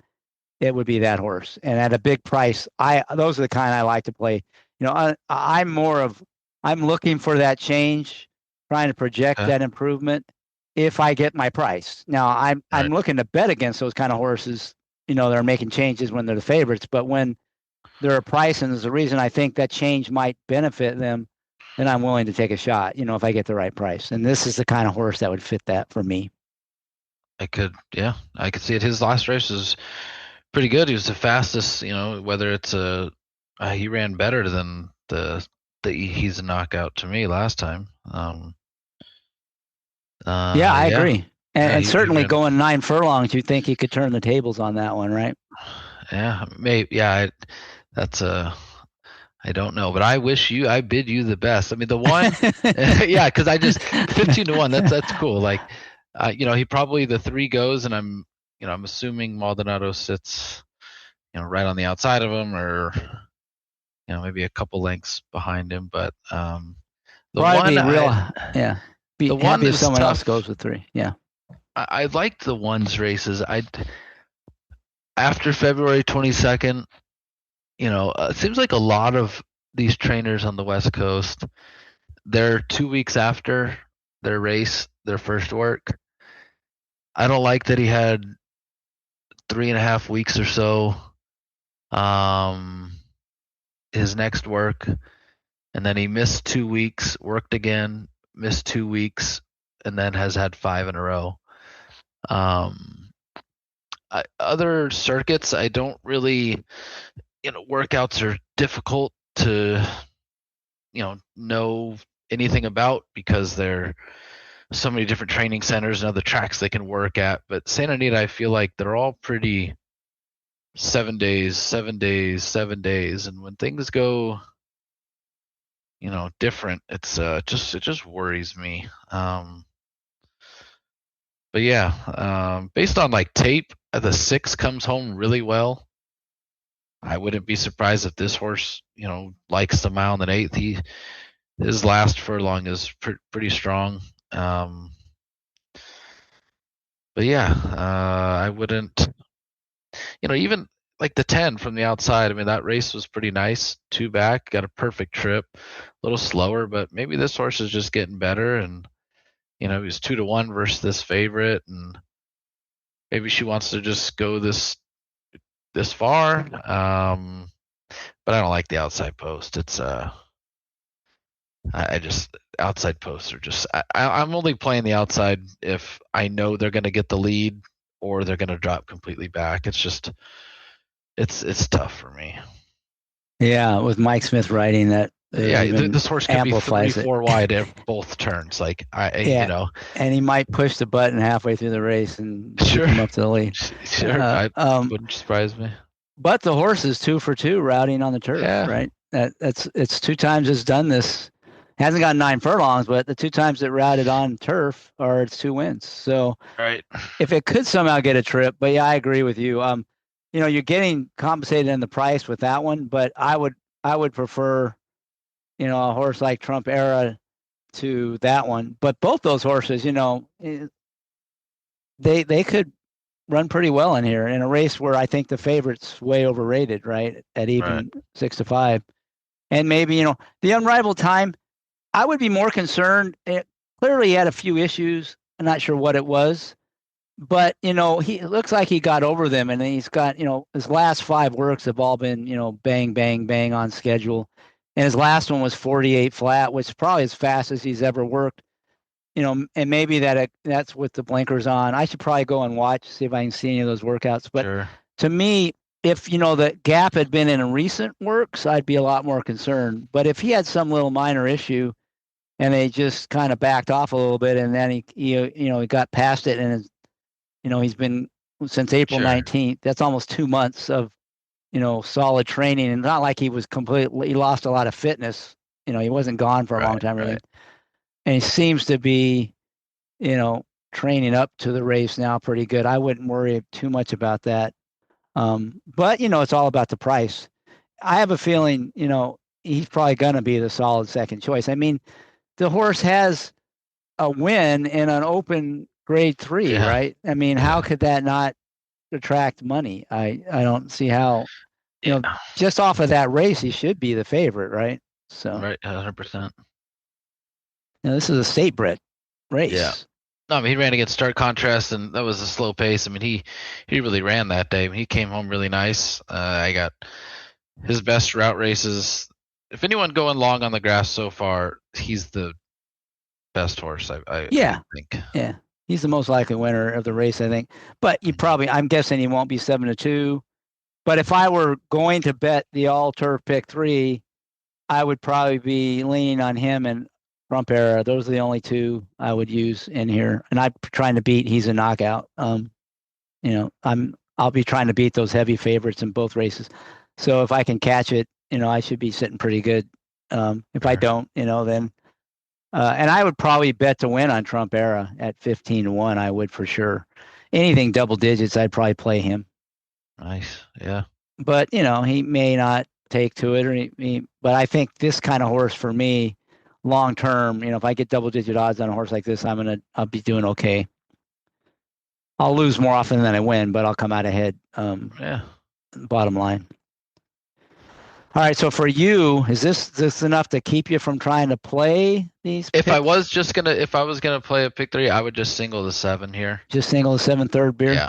it would be that horse. And at a big price, those are the kind I like to play. I'm looking for that change, trying to project that improvement. if I get my price. Now I'm looking to bet against those kind of horses, that are making changes when they're the favorites, but when they're a price and there's a reason I think that change might benefit them, then I'm willing to take a shot, if I get the right price. And this is the kind of horse that would fit that for me. I could see it. His last race was pretty good. He was the fastest, whether it's he ran better than he's a knockout to me last time. Yeah, I agree. And he certainly ran, going 9 furlongs, you think he could turn the tables on that one, right? Yeah, maybe. Yeah, I don't know, but I bid you the best. I mean, the one, yeah, because I just 15-1. That's cool. Like, he probably the 3 goes, and I'm assuming Maldonado sits, right on the outside of him, or maybe a couple lengths behind him. But the one, be the happy one if someone tough. else goes with 3. Yeah, I liked the ones races. After February 22nd. It seems like a lot of these trainers on the West Coast, they're 2 weeks after their race, their first work. I don't like that he had 3.5 weeks or so, his next work, and then he missed 2 weeks, worked again, missed 2 weeks, and then has had 5 in a row. Other circuits, I don't really. Workouts are difficult to, know anything about because there are so many different training centers and other tracks they can work at. But Santa Anita, I feel like they're all pretty 7 days, 7 days, 7 days. And when things go, different, it just worries me. But yeah, based on like tape, the 6 comes home really well. I wouldn't be surprised if this horse, likes the mile and an 1/8. His last furlong is pretty strong. But yeah, I wouldn't, even like the 10 from the outside. I mean, that race was pretty nice. 2 back, got a perfect trip, a little slower, but maybe this horse is just getting better. And, he was 2-1 versus this favorite. And maybe she wants to just go this far. But I don't like the outside post. It's I just outside posts are just I'm only playing the outside if I know they're going to get the lead or they're going to drop completely back. It's just it's tough for me. Yeah, with Mike Smith writing that. This horse could be 3-4 wide at both turns. Like and he might push the button halfway through the race and keep him up to the lead. Sure, wouldn't surprise me. But the horse is 2 for 2 routing on the turf, right? It's 2 times it's done this. Hasn't got 9 furlongs, but the 2 times it routed on turf are its 2 wins. So right, if it could somehow get a trip, but yeah, I agree with you. You're getting compensated in the price with that one, but I would prefer, a horse like Trump Era to that one. But both those horses, they could run pretty well in here in a race where I think the favorite's way overrated, right? At even 6-5. And maybe, the Unrivaled Time, I would be more concerned. Clearly he had a few issues. I'm not sure what it was, but, it looks like he got over them, and he's got, his last 5 works have all been, bang, bang, bang on schedule. And his last one was 48 flat, which is probably as fast as he's ever worked. And maybe that's with the blinkers on. I should probably go and watch, see if I can see any of those workouts. But to me, if, the gap had been in recent works, I'd be a lot more concerned. But if he had some little minor issue and they just kind of backed off a little bit and then he got past it and, he's been since April 19th, that's almost 2 months of, solid training. And not like he lost a lot of fitness. He wasn't gone for a long time, really. Right. And he seems to be, training up to the race now pretty good. I wouldn't worry too much about that. But, it's all about the price. I have a feeling, he's probably going to be the solid second choice. I mean, the horse has a win in an open grade 3, right? I mean, how could that not attract money? I don't see how, just off of that race, he should be the favorite, right? So right, 100%. This is a state bred race. Yeah. No, I mean, he ran against Start Contrast, and that was a slow pace. I mean, he really ran that day. He came home really nice. I got his best route races. If anyone going long on the grass so far, he's the best horse. I think. Yeah, he's the most likely winner of the race, I think. But I'm guessing he won't be 7-2. But if I were going to bet the all turf pick 3, I would probably be leaning on him and Trump Era. Those are the only two I would use in here. And I'm trying to beat. He's a knockout. I'll be trying to beat those heavy favorites in both races. So if I can catch it, I should be sitting pretty good. If I don't, then. And I would probably bet to win on Trump Era at 15-1. I would for sure. Anything double digits, I'd probably play him. Nice, yeah. But he may not take to it, or but I think this kind of horse for me, long term, if I get double digit odds on a horse like this, I'll be doing okay. I'll lose more often than I win, but I'll come out ahead. Bottom line. All right, so for you, is this enough to keep you from trying to play these picks? If I was gonna play a pick 3, I would just single the 7 here. Just single the 7 third beer?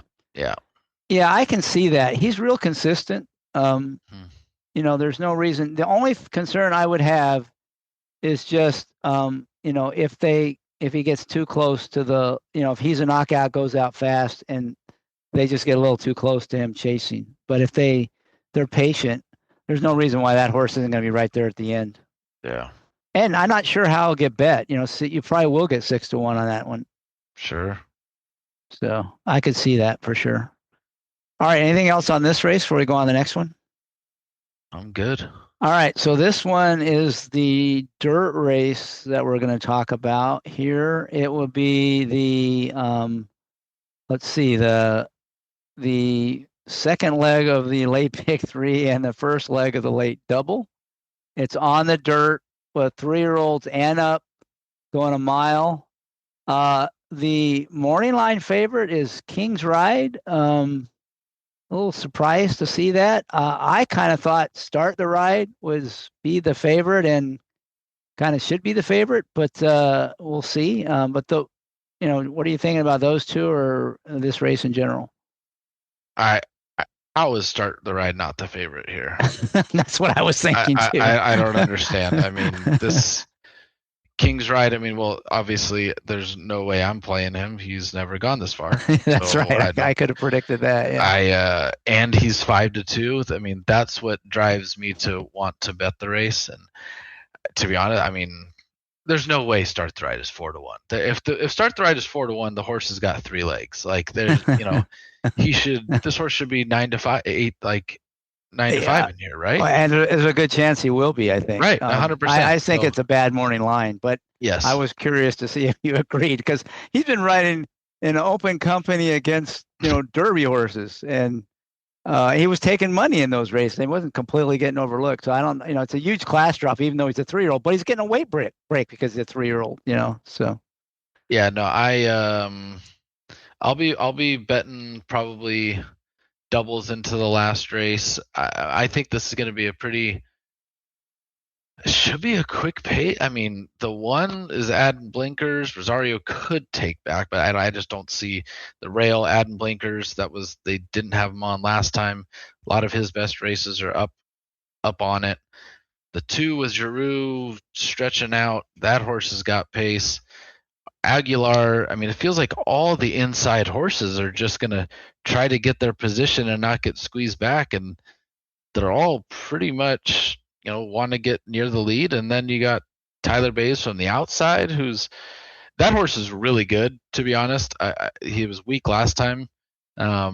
Yeah, I can see that. He's real consistent. There's no reason. The only concern I would have is just, if he gets too close to the, if he's a knockout, goes out fast, and they just get a little too close to him chasing. But if they're patient, there's no reason why that horse isn't going to be right there at the end. Yeah. And I'm not sure how I'll get bet. So you probably will get 6-1 on that one. Sure. So I could see that for sure. All right. Anything else on this race before we go on to the next one? I'm good. All right. So this one is the dirt race that we're going to talk about here. It will be the, let's see, the second leg of the late pick 3 and the first leg of the late double. It's on the dirt with 3-year-olds and up, going a mile. The morning line favorite is King's Ride. A little surprised to see that. I kind of thought Start the Ride be the favorite and kind of should be the favorite, but we'll see. But what are you thinking about those two or this race in general? I was Start the Ride, not the favorite here. That's what I was thinking too. I don't understand. I mean, this King's Ride. I mean, well, obviously, there's no way I'm playing him. He's never gone this far. That's so right. I could have predicted that. Yeah. And he's 5-2. I mean, that's what drives me to want to bet the race. And to be honest, I mean, there's no way Start the Ride is 4-1. If Start the Ride is 4-1, the horse has got 3 legs. Like there's, this horse should be 9-5, 8, like 9-5 in here, right? And there's a good chance he will be, I think. Right, 100%. I think it's a bad morning line, but yes, I was curious to see if you agreed because he's been riding in open company against Derby horses, and he was taking money in those races. He wasn't completely getting overlooked. So I don't, it's a huge class drop, even though he's a 3-year-old, but he's getting a weight break because he's a 3-year-old. So. Yeah, no, I'll be betting probably doubles into the last race. I think this is going to be should be a quick pace. I mean, the one is adding blinkers. Rosario could take back, but I just don't see the rail adding blinkers. They didn't have him on last time. A lot of his best races are up on it. The 2 was Giroux stretching out. That horse has got pace. Aguilar, I mean, it feels like all the inside horses are just going to try to get their position and not get squeezed back. And they're all pretty much, want to get near the lead. And then you got Tyler Bays from the outside, that horse is really good, to be honest. He was weak last time. But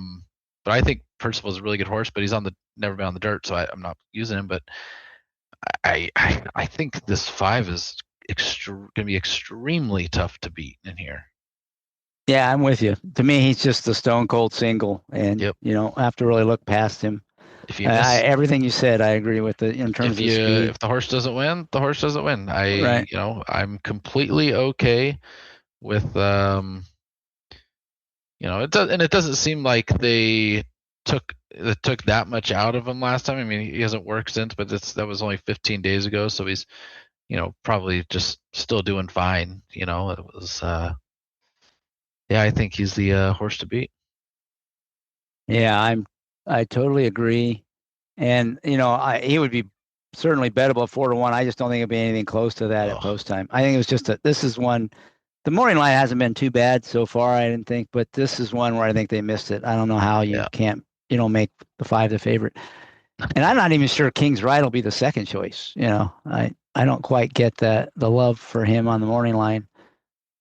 I think Percival is a really good horse, but he's never been on the dirt, so I'm not using him. But I think this 5 is going to be extremely tough to beat in here. Yeah, I'm with you. To me, he's just the stone cold single, and you don't have to really look past him. If you everything you said, I agree with it in terms of speed. If the horse doesn't win, the horse doesn't win. I'm completely okay with it doesn't seem like they took that much out of him last time. I mean, he hasn't worked since, but that was only 15 days ago, so he's probably just still doing fine. It was Yeah, I think he's the horse to beat. Yeah, I totally agree. And he would be certainly bettable at 4-1. I just don't think it'd be anything close to that at Oh, post time. I think it was just this is one. The morning line hasn't been too bad so far, I didn't think, but this is one where I think they missed it. I don't know how you yeah. can't, make the 5 the favorite. And I'm not even sure King's Ride will be the second choice. I don't quite get the love for him on the morning line,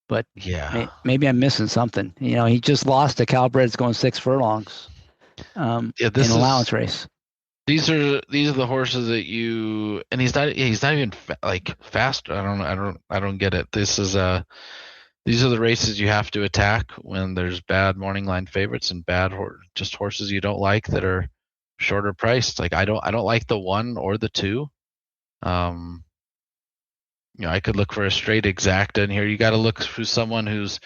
but Yeah. maybe I'm missing something. He just lost to Calbreds going 6 furlongs Yeah, in allowance race. These are the horses that and he's not even like fast. I don't get it. These are the races you have to attack when there's bad morning line favorites and just horses you don't like that are shorter priced. Like I don't like the 1 or the 2. I could look for a straight exacta in here. You got to look for someone who's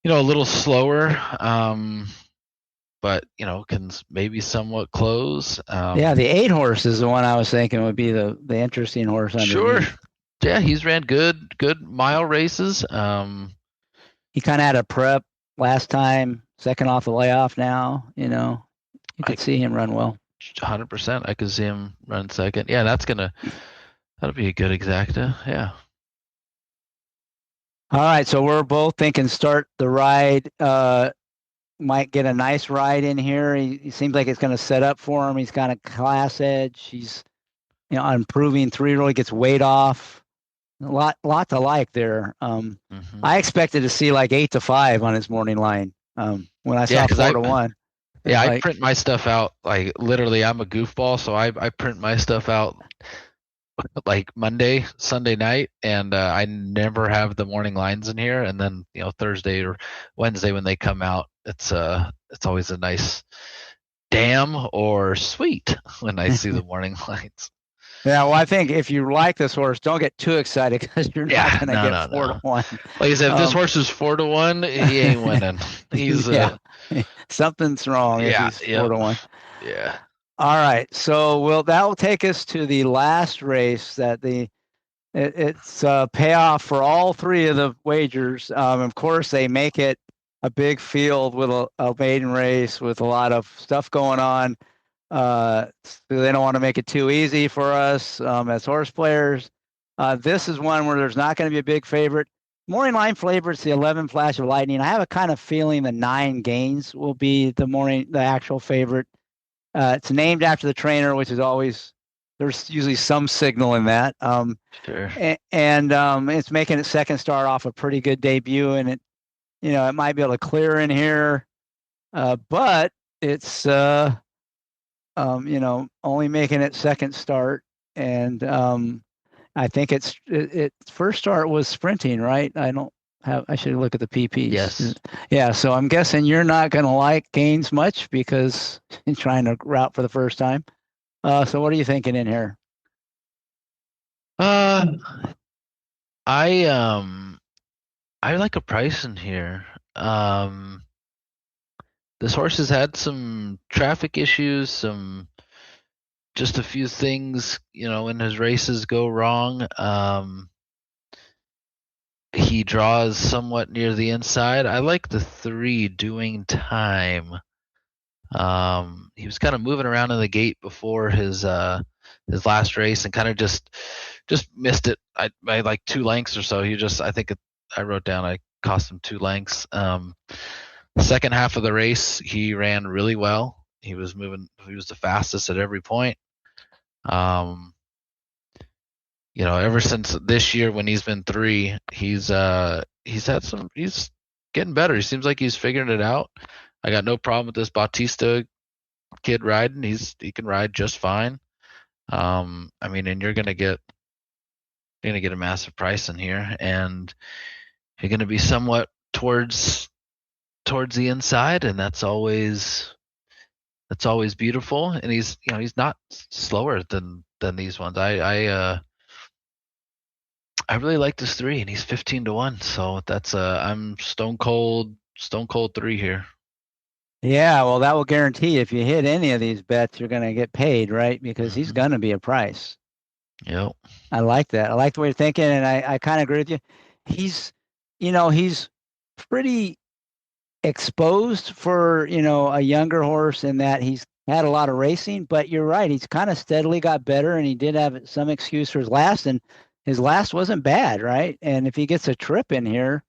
a little slower. But can maybe somewhat close. Yeah, the 8 horse is the one I was thinking would be the interesting horse underneath. Sure. Yeah, he's ran good mile races. He kind of had a prep last time, second off the layoff now. You could see him run well. 100%. I could see him run second. Yeah, that'll be a good exacta. Yeah. All right, so we're both thinking start the ride. Might get a nice ride in here. He seems like it's going to set up for him. He's got a class edge. He's improving 3-year-old, gets weight off. A lot to like there. I expected to see like 8-5 on his morning line. When I saw 4-1. Yeah, I print my stuff out like literally. I'm a goofball, so I print my stuff out like Monday, Sunday night, and I never have the morning lines in here. And then Thursday or Wednesday when they come out, it's always a nice damn or sweet when I see the morning lines. Yeah, well, I think if you like this horse, don't get too excited because you're not going to get 4-1. Like I said, if this horse is 4-1, he ain't winning. He's something's wrong if he's 4-1. Yeah. All right, so that will take us to the last race that it's payoff for all 3 of the wagers. Of course, they make it a big field with a maiden race with a lot of stuff going on. So they don't want to make it too easy for us as horse players. This is one where there's not going to be a big favorite. Morning line favorites, the 11 Flash of Lightning. I have a kind of feeling the 9 Gains will be the actual favorite. It's named after the trainer, which is always, there's usually some signal in that. Sure. And it's making its second start off a pretty good debut, and it might be able to clear in here, but it's only making its second start, and I think its first start was sprinting, right? I should look at the PPs. Yes. Yeah, so I'm guessing you're not going to like Gaines much because you're trying to route for the first time. So what are you thinking in here? I like a price in here. This horse has had some traffic issues, just a few things, in his races go wrong. He draws somewhat near the inside. I like the 3 Doing Time. He was kind of moving around in the gate before his last race and kind of just missed it by like 2 lengths or so. I wrote down I cost him 2 lengths. Second half of the race, he ran really well. He was the fastest at every point. Ever since this year when he's been 3, he's getting better. He seems like he's figuring it out. I got no problem with this Bautista kid riding. He can ride just fine. And you're gonna get a massive price in here, and you're gonna be somewhat towards the inside, and that's always beautiful. And he's not slower than these ones. I really like this 3, and he's 15-1. So that's I'm stone cold 3 here. Yeah, well, that will guarantee if you hit any of these bets, you're going to get paid, right? Because he's going to be a price. Yep. I like that. I like the way you're thinking, and I kind of agree with you. He's pretty exposed for, a younger horse in that he's had a lot of racing, but you're right. He's kind of steadily got better, and he did have some excuse for his last, and his last wasn't bad, right? And if he gets a trip in here,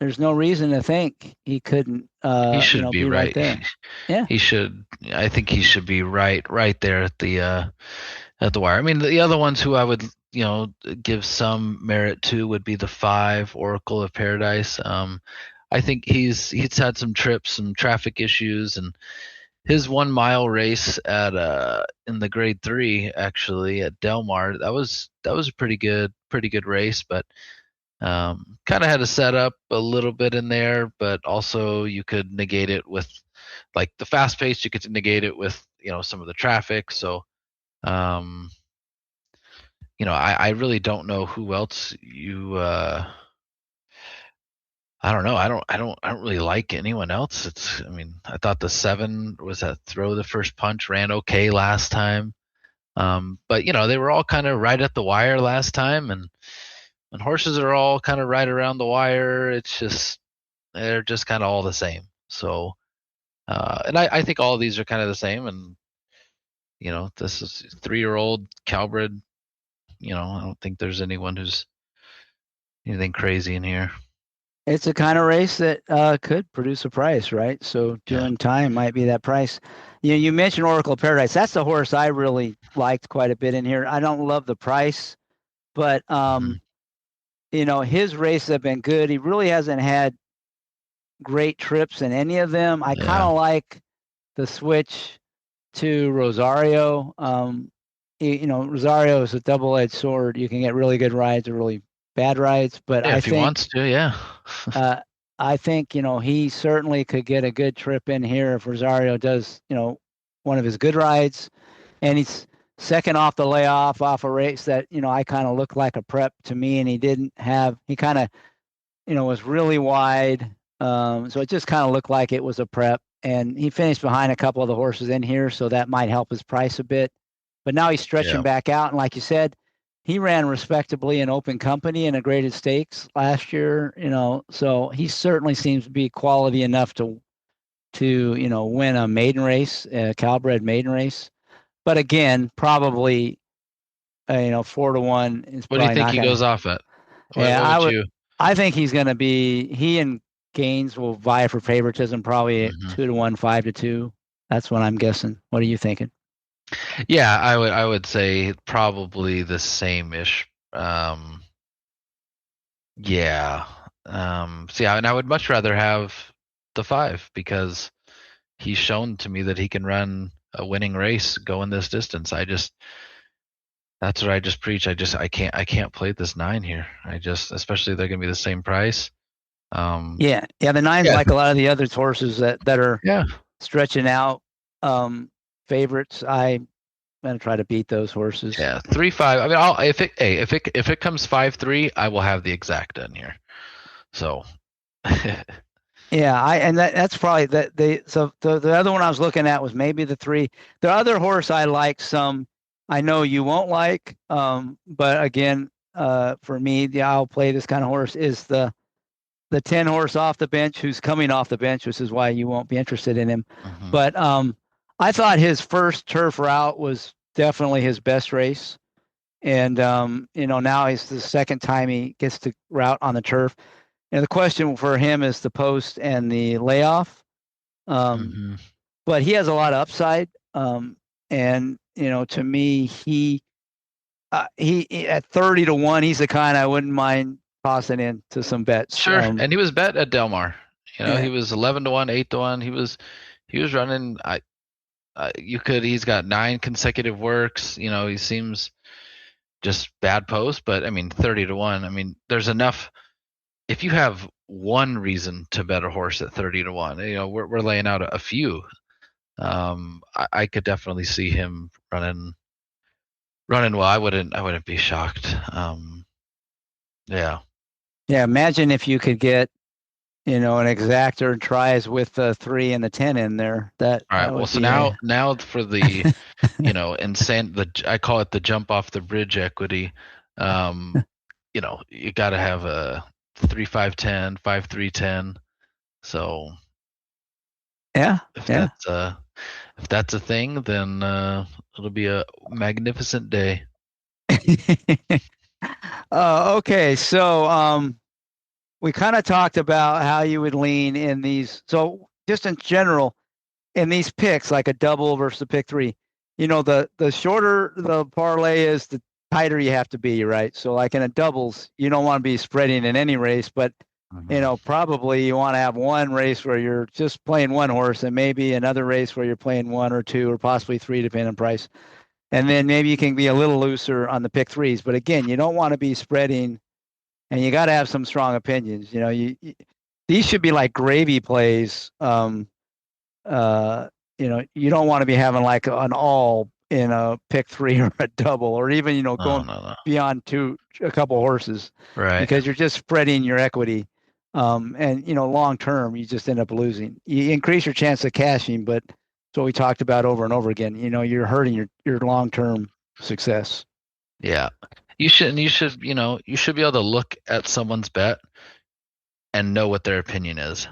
there's no reason to think he couldn't, He should be be right right. there. Yeah. He should. I think he should be right there at the wire. I mean, the other ones who I would, give some merit to would be the 5 Oracle of Paradise. I think he's had some trips, some traffic issues, and his 1 mile race at in the grade 3 actually at Del Mar, that was a pretty good race, but kind of had to set up a little bit in there, but also you could negate it with like the fast pace. You could negate it with some of the traffic. So I really don't know who else you. I don't know. I don't really like anyone else. I thought the 7 was that Throw the First Punch ran okay last time. But they were all kind of right at the wire last time, and when horses are all kind of right around the wire, they're just kind of all the same. So, and I think all of these are kind of the same, and this is 3-year-old Calbred. I don't think there's anyone who's anything crazy in here. It's a kind of race that could produce a price, right? So doing time might be that price. You mentioned Oracle of Paradise. That's the horse I really liked quite a bit in here. I don't love the price, but his races have been good. He really hasn't had great trips in any of them. I kind of like the switch to Rosario. Rosario is a double-edged sword. You can get really good rides or really bad rides, but if he wants to, I think he certainly could get a good trip in here if Rosario does one of his good rides, and he's second off the layoff off a race that I kind of looked like a prep to me, and he kind of was really wide, so it just kind of looked like it was a prep, and he finished behind a couple of the horses in here, so that might help his price a bit. But now he's stretching back out, and like you said, he ran respectably in open company in a graded stakes last year, so he certainly seems to be quality enough to win a maiden race, a Calbred maiden race. But again, probably 4-1 is. What do you think he goes off at? I think he's going to be. He and Gaines will vie for favoritism, probably at 2-1, 5-2. That's what I'm guessing. What are you thinking? Yeah, I would say probably the same-ish. And I would much rather have the 5 because he's shown to me that he can run a winning race going this distance. That's what I just preach. I can't play this 9 here. Especially they're going to be the same price. The 9's like a lot of the other horses that are stretching out. Favorites. I'm gonna try to beat those horses. 3-5. I mean, if it comes 5-3, I will have the exacta in here. So. That's probably So the other one I was looking at was maybe the 3. The other horse I like some. I know you won't like, but again, for me, I'll play this kind of horse is the 10 horse off the bench who's coming off the bench, which is why you won't be interested in him. But I thought his first turf route was definitely his best race. And, now it's the second time he gets to route on the turf. And the question for him is the post and the layoff. But he has a lot of upside. And, to me, he at 30-1, he's the kind I wouldn't mind tossing into some bets. Sure. And he was bet at Del Mar. He was 11-1, 8-1. He was running. He's got 9 consecutive works. He seems just bad post, but 30-1. There's enough. If you have one reason to bet a horse at 30-1, we're laying out a few. I could definitely see him running well. I wouldn't be shocked. Imagine if you could get an exactor tries with the 3 and the 10 in there. All right. Well, so now for the I call it the jump off the bridge equity. You got to have 3-5-10, 5-3-10. So Yeah. if Yeah. that's a thing, then it'll be a magnificent day. Okay. So we kind of talked about how you would lean in these. So just in general, in these picks, like a double versus a pick three, the shorter the parlay is, the tighter you have to be, right? So like in a doubles, you don't want to be spreading in any race, but probably you want to have one race where you're just playing one horse and maybe another race where you're playing one or two or possibly three, depending on price. And then maybe you can be a little looser on the pick threes. But again, you don't want to be spreading, and you got to have some strong opinions. These should be like gravy plays. You don't want to be having like an all in a pick three or a double, or even, going No. beyond a couple horses, Right. because you're just spreading your equity. And long term, you just end up losing. You increase your chance of cashing, but it's what we talked about over and over again. You're hurting your long term success. Yeah. You should be able to look at someone's bet and know what their opinion is.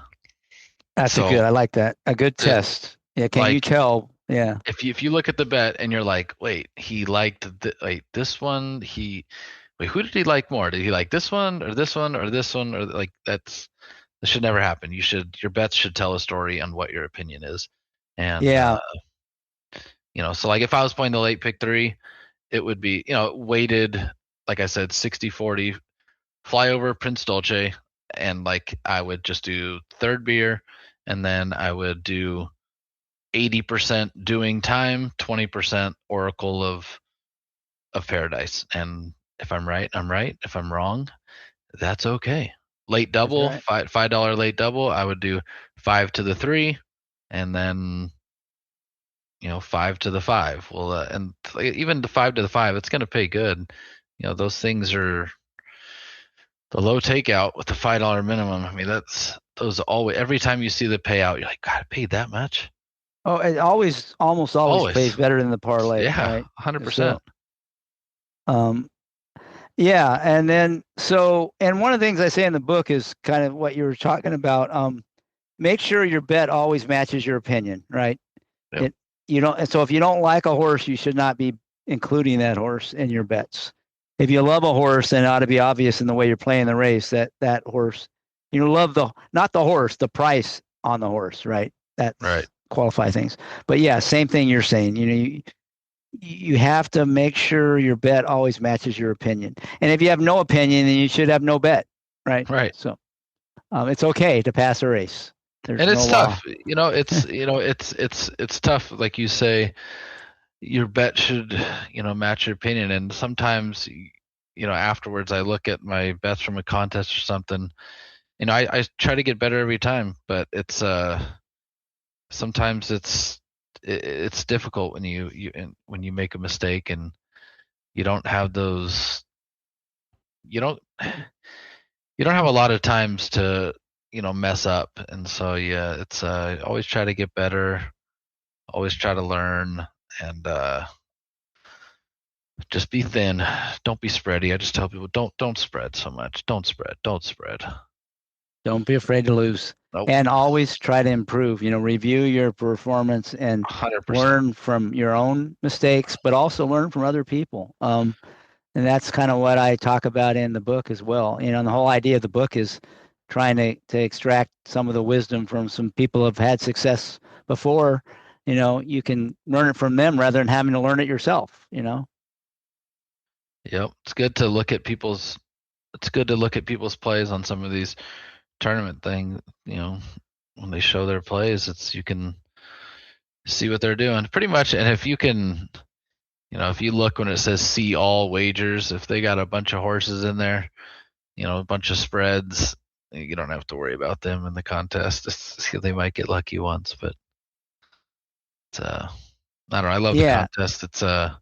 That's I like that. A good test. Yeah. Can you tell? Yeah. If you look at the bet and you're like, wait, he liked this one. Wait, who did he like more? Did he like this one or this one or this one, or like that should never happen. Your bets should tell a story on what your opinion is. And yeah. So like if I was playing the late pick three, it would be, weighted, like I said, 60-40, fly over Prince Dolce, and like I would just do third beer, and then I would do 80% doing time, 20% Oracle of Paradise. And if I'm right, I'm right. If I'm wrong, that's okay. Late double, right. $5 late double, I would do 5 to the 3, and then 5 to the 5. Well, and even the 5 to the 5, it's going to pay good. Those things are the low takeout with the $5 minimum. I mean, those always, every time you see the payout, you're like, God, I paid that much. Oh, it almost always pays better than the parlay. Yeah, right? 100%. Yeah, and then and one of the things I say in the book is kind of what you were talking about. Make sure your bet always matches your opinion, right? Yep. So if you don't like a horse, you should not be including that horse in your bets. If you love a horse, then it ought to be obvious in the way you're playing the race that horse, love not the horse, the price on the horse, right? That's right. Qualify things. But yeah, same thing you're saying. You have to make sure your bet always matches your opinion. And if you have no opinion, then you should have no bet, right? Right. So it's okay to pass a race. And it's tough. It's tough. Like you say, your bet should, match your opinion. And sometimes, afterwards I look at my bets from a contest or something. I try to get better every time, but it's sometimes it's difficult when you make a mistake and you don't have those. You don't have a lot of times to mess up, and so yeah, it's always try to get better, always try to learn, and just be thin. Don't be spready. I just tell people don't spread so much. Don't spread. Don't be afraid to lose. Nope. And always try to improve. Review your performance and 100%. Learn from your own mistakes, but also learn from other people. And that's kind of what I talk about in the book as well. And the whole idea of the book is trying to extract some of the wisdom from some people who have had success before. You can learn it from them rather than having to learn it yourself. Yep. It's good to look at people's plays on some of these tournament thing, when they show their plays, you can see what they're doing pretty much. And if you can, if you look when it says see all wagers, if they got a bunch of horses in there, a bunch of spreads, you don't have to worry about them in the contest. They might get lucky once, but it's I don't know. I love the contest. It's a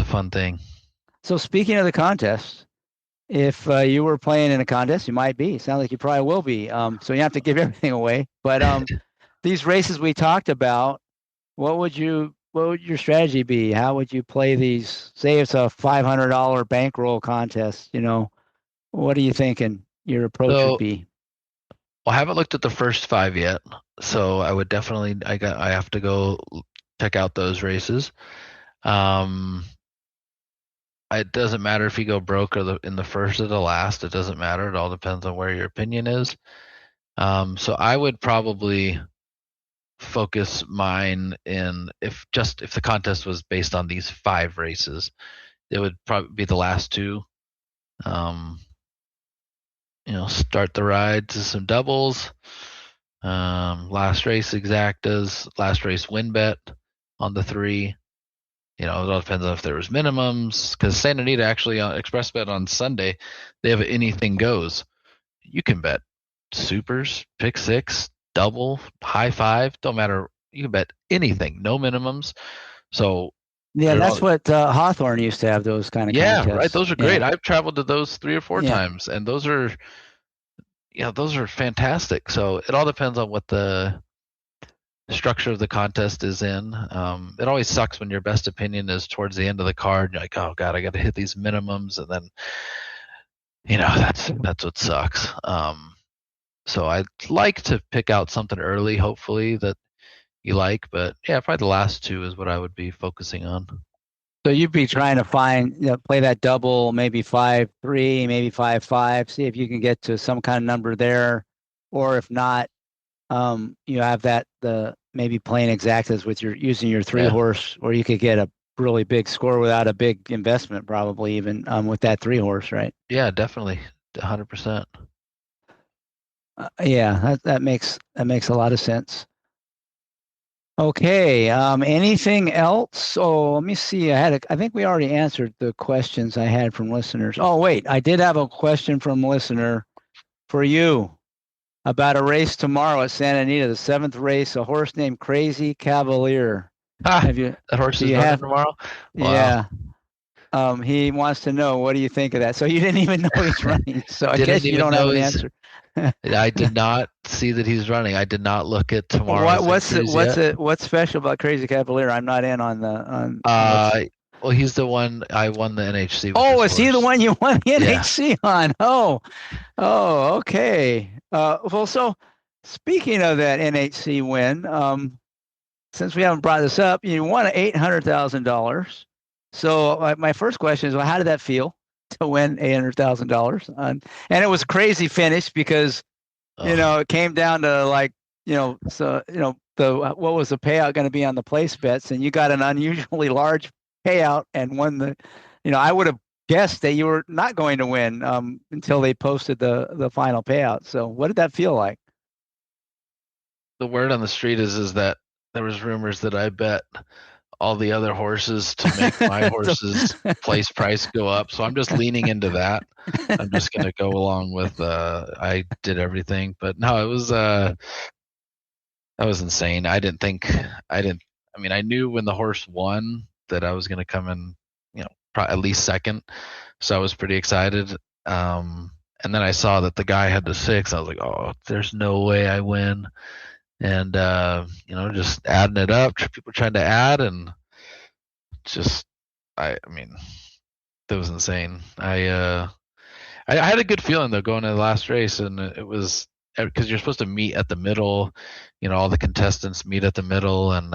fun thing. So speaking of the contest, if you were playing in a contest, you might be. Sounds like you probably will be. So you have to give everything away. But these races we talked about, what would your strategy be? How would you play these? Say it's a $500 bankroll contest. What are you thinking? your approach So, would be? well, I haven't looked at the first 5 yet, so I would definitely I have to go check out those races. It doesn't matter if you go broke or in the first or the last. It doesn't matter. It all depends on where your opinion is. So I would probably focus mine in if the contest was based on these 5 races, it would probably be the last 2. Start the ride to some doubles. Last race exactas, last race win bet on the 3. It all depends on if there was minimums. Because Santa Anita actually on Express Bet on Sunday, they have anything goes. You can bet supers, pick 6, double, high 5, don't matter. You can bet anything, no minimums. So Yeah, that's what Hawthorne used to have, those kind of contests. Yeah, right. Those are great. I've traveled to those 3 or 4 Yeah. times, and those are fantastic. So it all depends on what the structure of the contest is in. It always sucks when your best opinion is towards the end of the card. You're like, oh god, I got to hit these minimums, and then that's what sucks. So I'd like to pick out something early, hopefully that you like. But yeah, probably the last 2 is what I would be focusing on. So you'd be trying to play that double, maybe 5-3, maybe 5-5, see if you can get to some kind of number there, or if not, you have the maybe playing exactas with using your 3 horse, where you could get a really big score without a big investment, probably even with that 3 horse, right? Yeah, definitely, 100%. Yeah, that makes a lot of sense. Okay. Anything else? Oh, let me see. I think we already answered the questions I had from listeners. Oh, wait, I did have a question from a listener for you about a race tomorrow at Santa Anita, the 7th race, a horse named Crazy Cavalier. That horse is running tomorrow? Wow. Yeah. He wants to know, what do you think of that? So you didn't even know he's running. So I guess you don't have an answer. I did not see that he's running. I did not look at tomorrow. What's special about Crazy Cavalier? I'm not in on the well, he's the one I won the NHC with. Oh, is he the one you won the NHC on? Oh, okay. Well, so speaking of that NHC win, since we haven't brought this up, you won $800,000. So my first question is, well, how did that feel to win $800,000? And it was a crazy finish because, it came down to what was the payout going to be on the place bets, and you got an unusually large payout and won I would have guessed that you were not going to win until they posted the final payout. So what did that feel like? The word on the street is that there was rumors that I bet all the other horses to make my horse's place price go up. So I'm just leaning into that. I'm just going to go along with I did everything. But no, it was that was insane. I knew when the horse won that I was going to come in, probably at least second. So I was pretty excited. And then I saw that the guy had the 6. I was like, oh, there's no way I win. And, just adding it up, people trying to add, and just, that was insane. I had a good feeling though going to the last race, and it was because you're supposed to meet at the middle, all the contestants meet at the middle and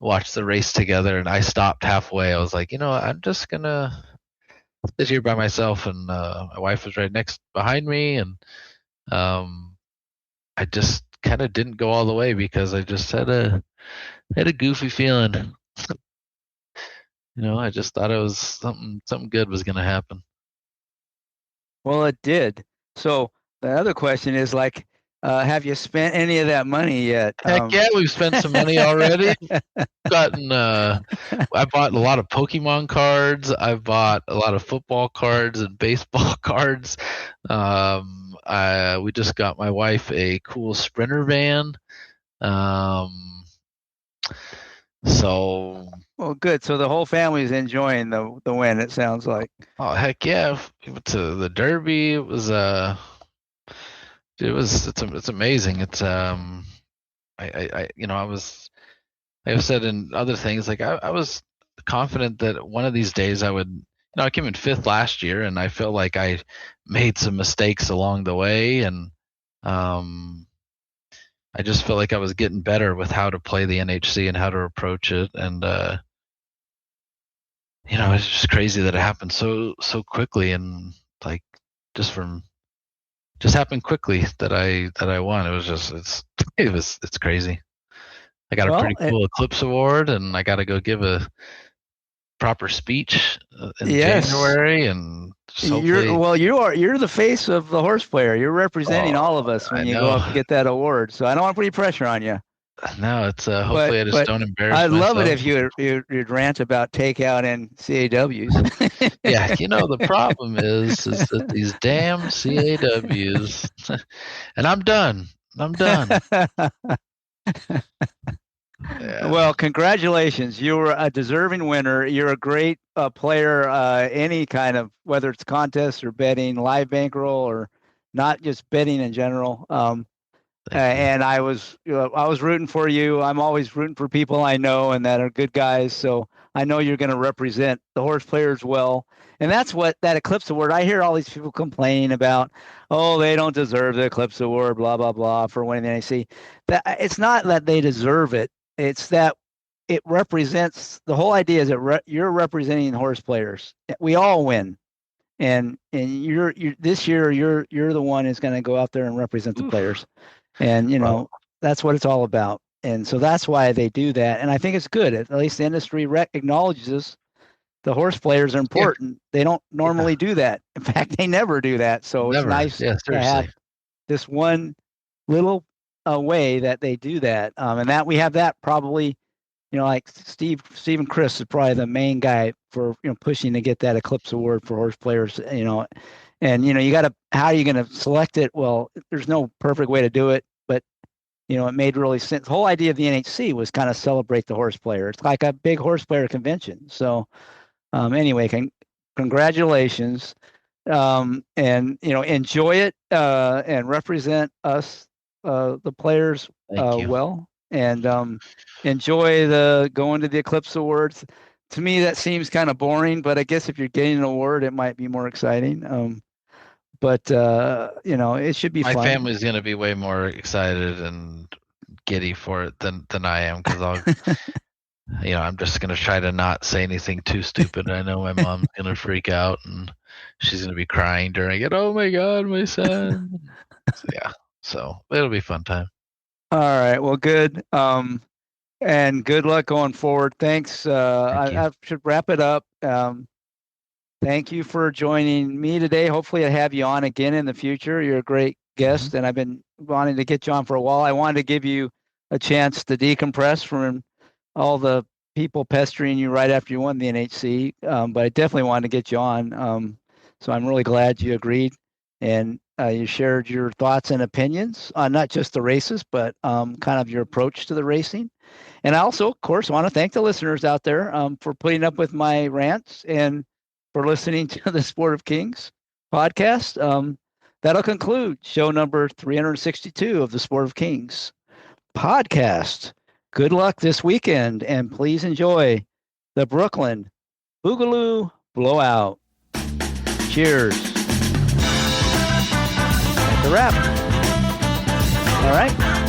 watch the race together. And I stopped halfway. I was like, I'm just gonna sit here by myself, and my wife was right behind me, and I just kind of didn't go all the way because I just had a goofy feeling. I just thought it was something good was going to happen. Well, it did. So the other question is have you spent any of that money yet? Heck yeah, we've spent some money already. I bought a lot of Pokemon cards. I've bought a lot of football cards and baseball cards. We just got my wife a cool Sprinter van. Well, good. So the whole family is enjoying the win, it sounds like. Oh, heck yeah. We went to the Derby. It was it's amazing. It's I've said in other things, I was confident that one of these days I would I came in 5th last year, and I feel like I made some mistakes along the way, and I just felt like I was getting better with how to play the NHC and how to approach it, and it's just crazy that it happened so quickly, and like just happened quickly that I won. It was it's crazy. I got a pretty cool Eclipse Award, and I got to go give a proper speech in January, and you're the face of the horse player. You're representing all of us when you go up and get that award. So I don't want to put any pressure on you. No, it's hopefully I just don't embarrass myself. I'd love it if you'd rant about takeout and CAWs. Yeah, the problem is that these damn CAWs, and I'm done. Yeah. Well, congratulations. You were a deserving winner. You're a great player, any kind of, whether it's contests or betting, live bankroll, or not just betting in general. And I was rooting for you. I'm always rooting for people I know and that are good guys. So I know you're going to represent the horse players well. And that's what that Eclipse Award, I hear all these people complaining about, oh, they don't deserve the Eclipse Award, blah, blah, blah, for winning the NAC. It's not that they deserve it. It's that it represents, the whole idea is that you're representing horse players. We all win. And you're this year, you're the one who's going to go out there and represent the players. And, that's what it's all about. And so that's why they do that. And I think it's good. At least the industry acknowledges the horse players are important. Yeah. They don't normally do that. In fact, they never do that. So it's nice to have this one little way that they do that. And that we have that probably, like Stephen Chris is probably the main guy for, pushing to get that Eclipse Award for horse players, and, how are you going to select it? Well, there's no perfect way to do it, but, it made really sense. The whole idea of the NHC was kind of celebrate the horse player. It's like a big horse player convention. So anyway, congratulations. And, enjoy it and represent us, the players well, and enjoy going to the Eclipse Awards. To me, that seems kind of boring, but I guess if you're getting an award, it might be more exciting. But it should be fun. My family's going to be way more excited and giddy for it than I am, because I'm just going to try to not say anything too stupid. I know my mom's going to freak out, and she's going to be crying during it. Oh my God, my son. So it'll be a fun time. All right. Well, good. And good luck going forward. Thanks. I should wrap it up. Thank you for joining me today. Hopefully I have you on again in the future. You're a great guest, and I've been wanting to get you on for a while. I wanted to give you a chance to decompress from all the people pestering you right after you won the NHC, but I definitely wanted to get you on. So I'm really glad you agreed, and you shared your thoughts and opinions on not just the races, but kind of your approach to the racing. And I also, of course, want to thank the listeners out there for putting up with my rants and for listening to the Sport of Kings podcast. That'll conclude show number 362 of the Sport of Kings podcast. Good luck this weekend, and please enjoy the Brooklyn Boogaloo Blowout. Cheers. That's a wrap. All right.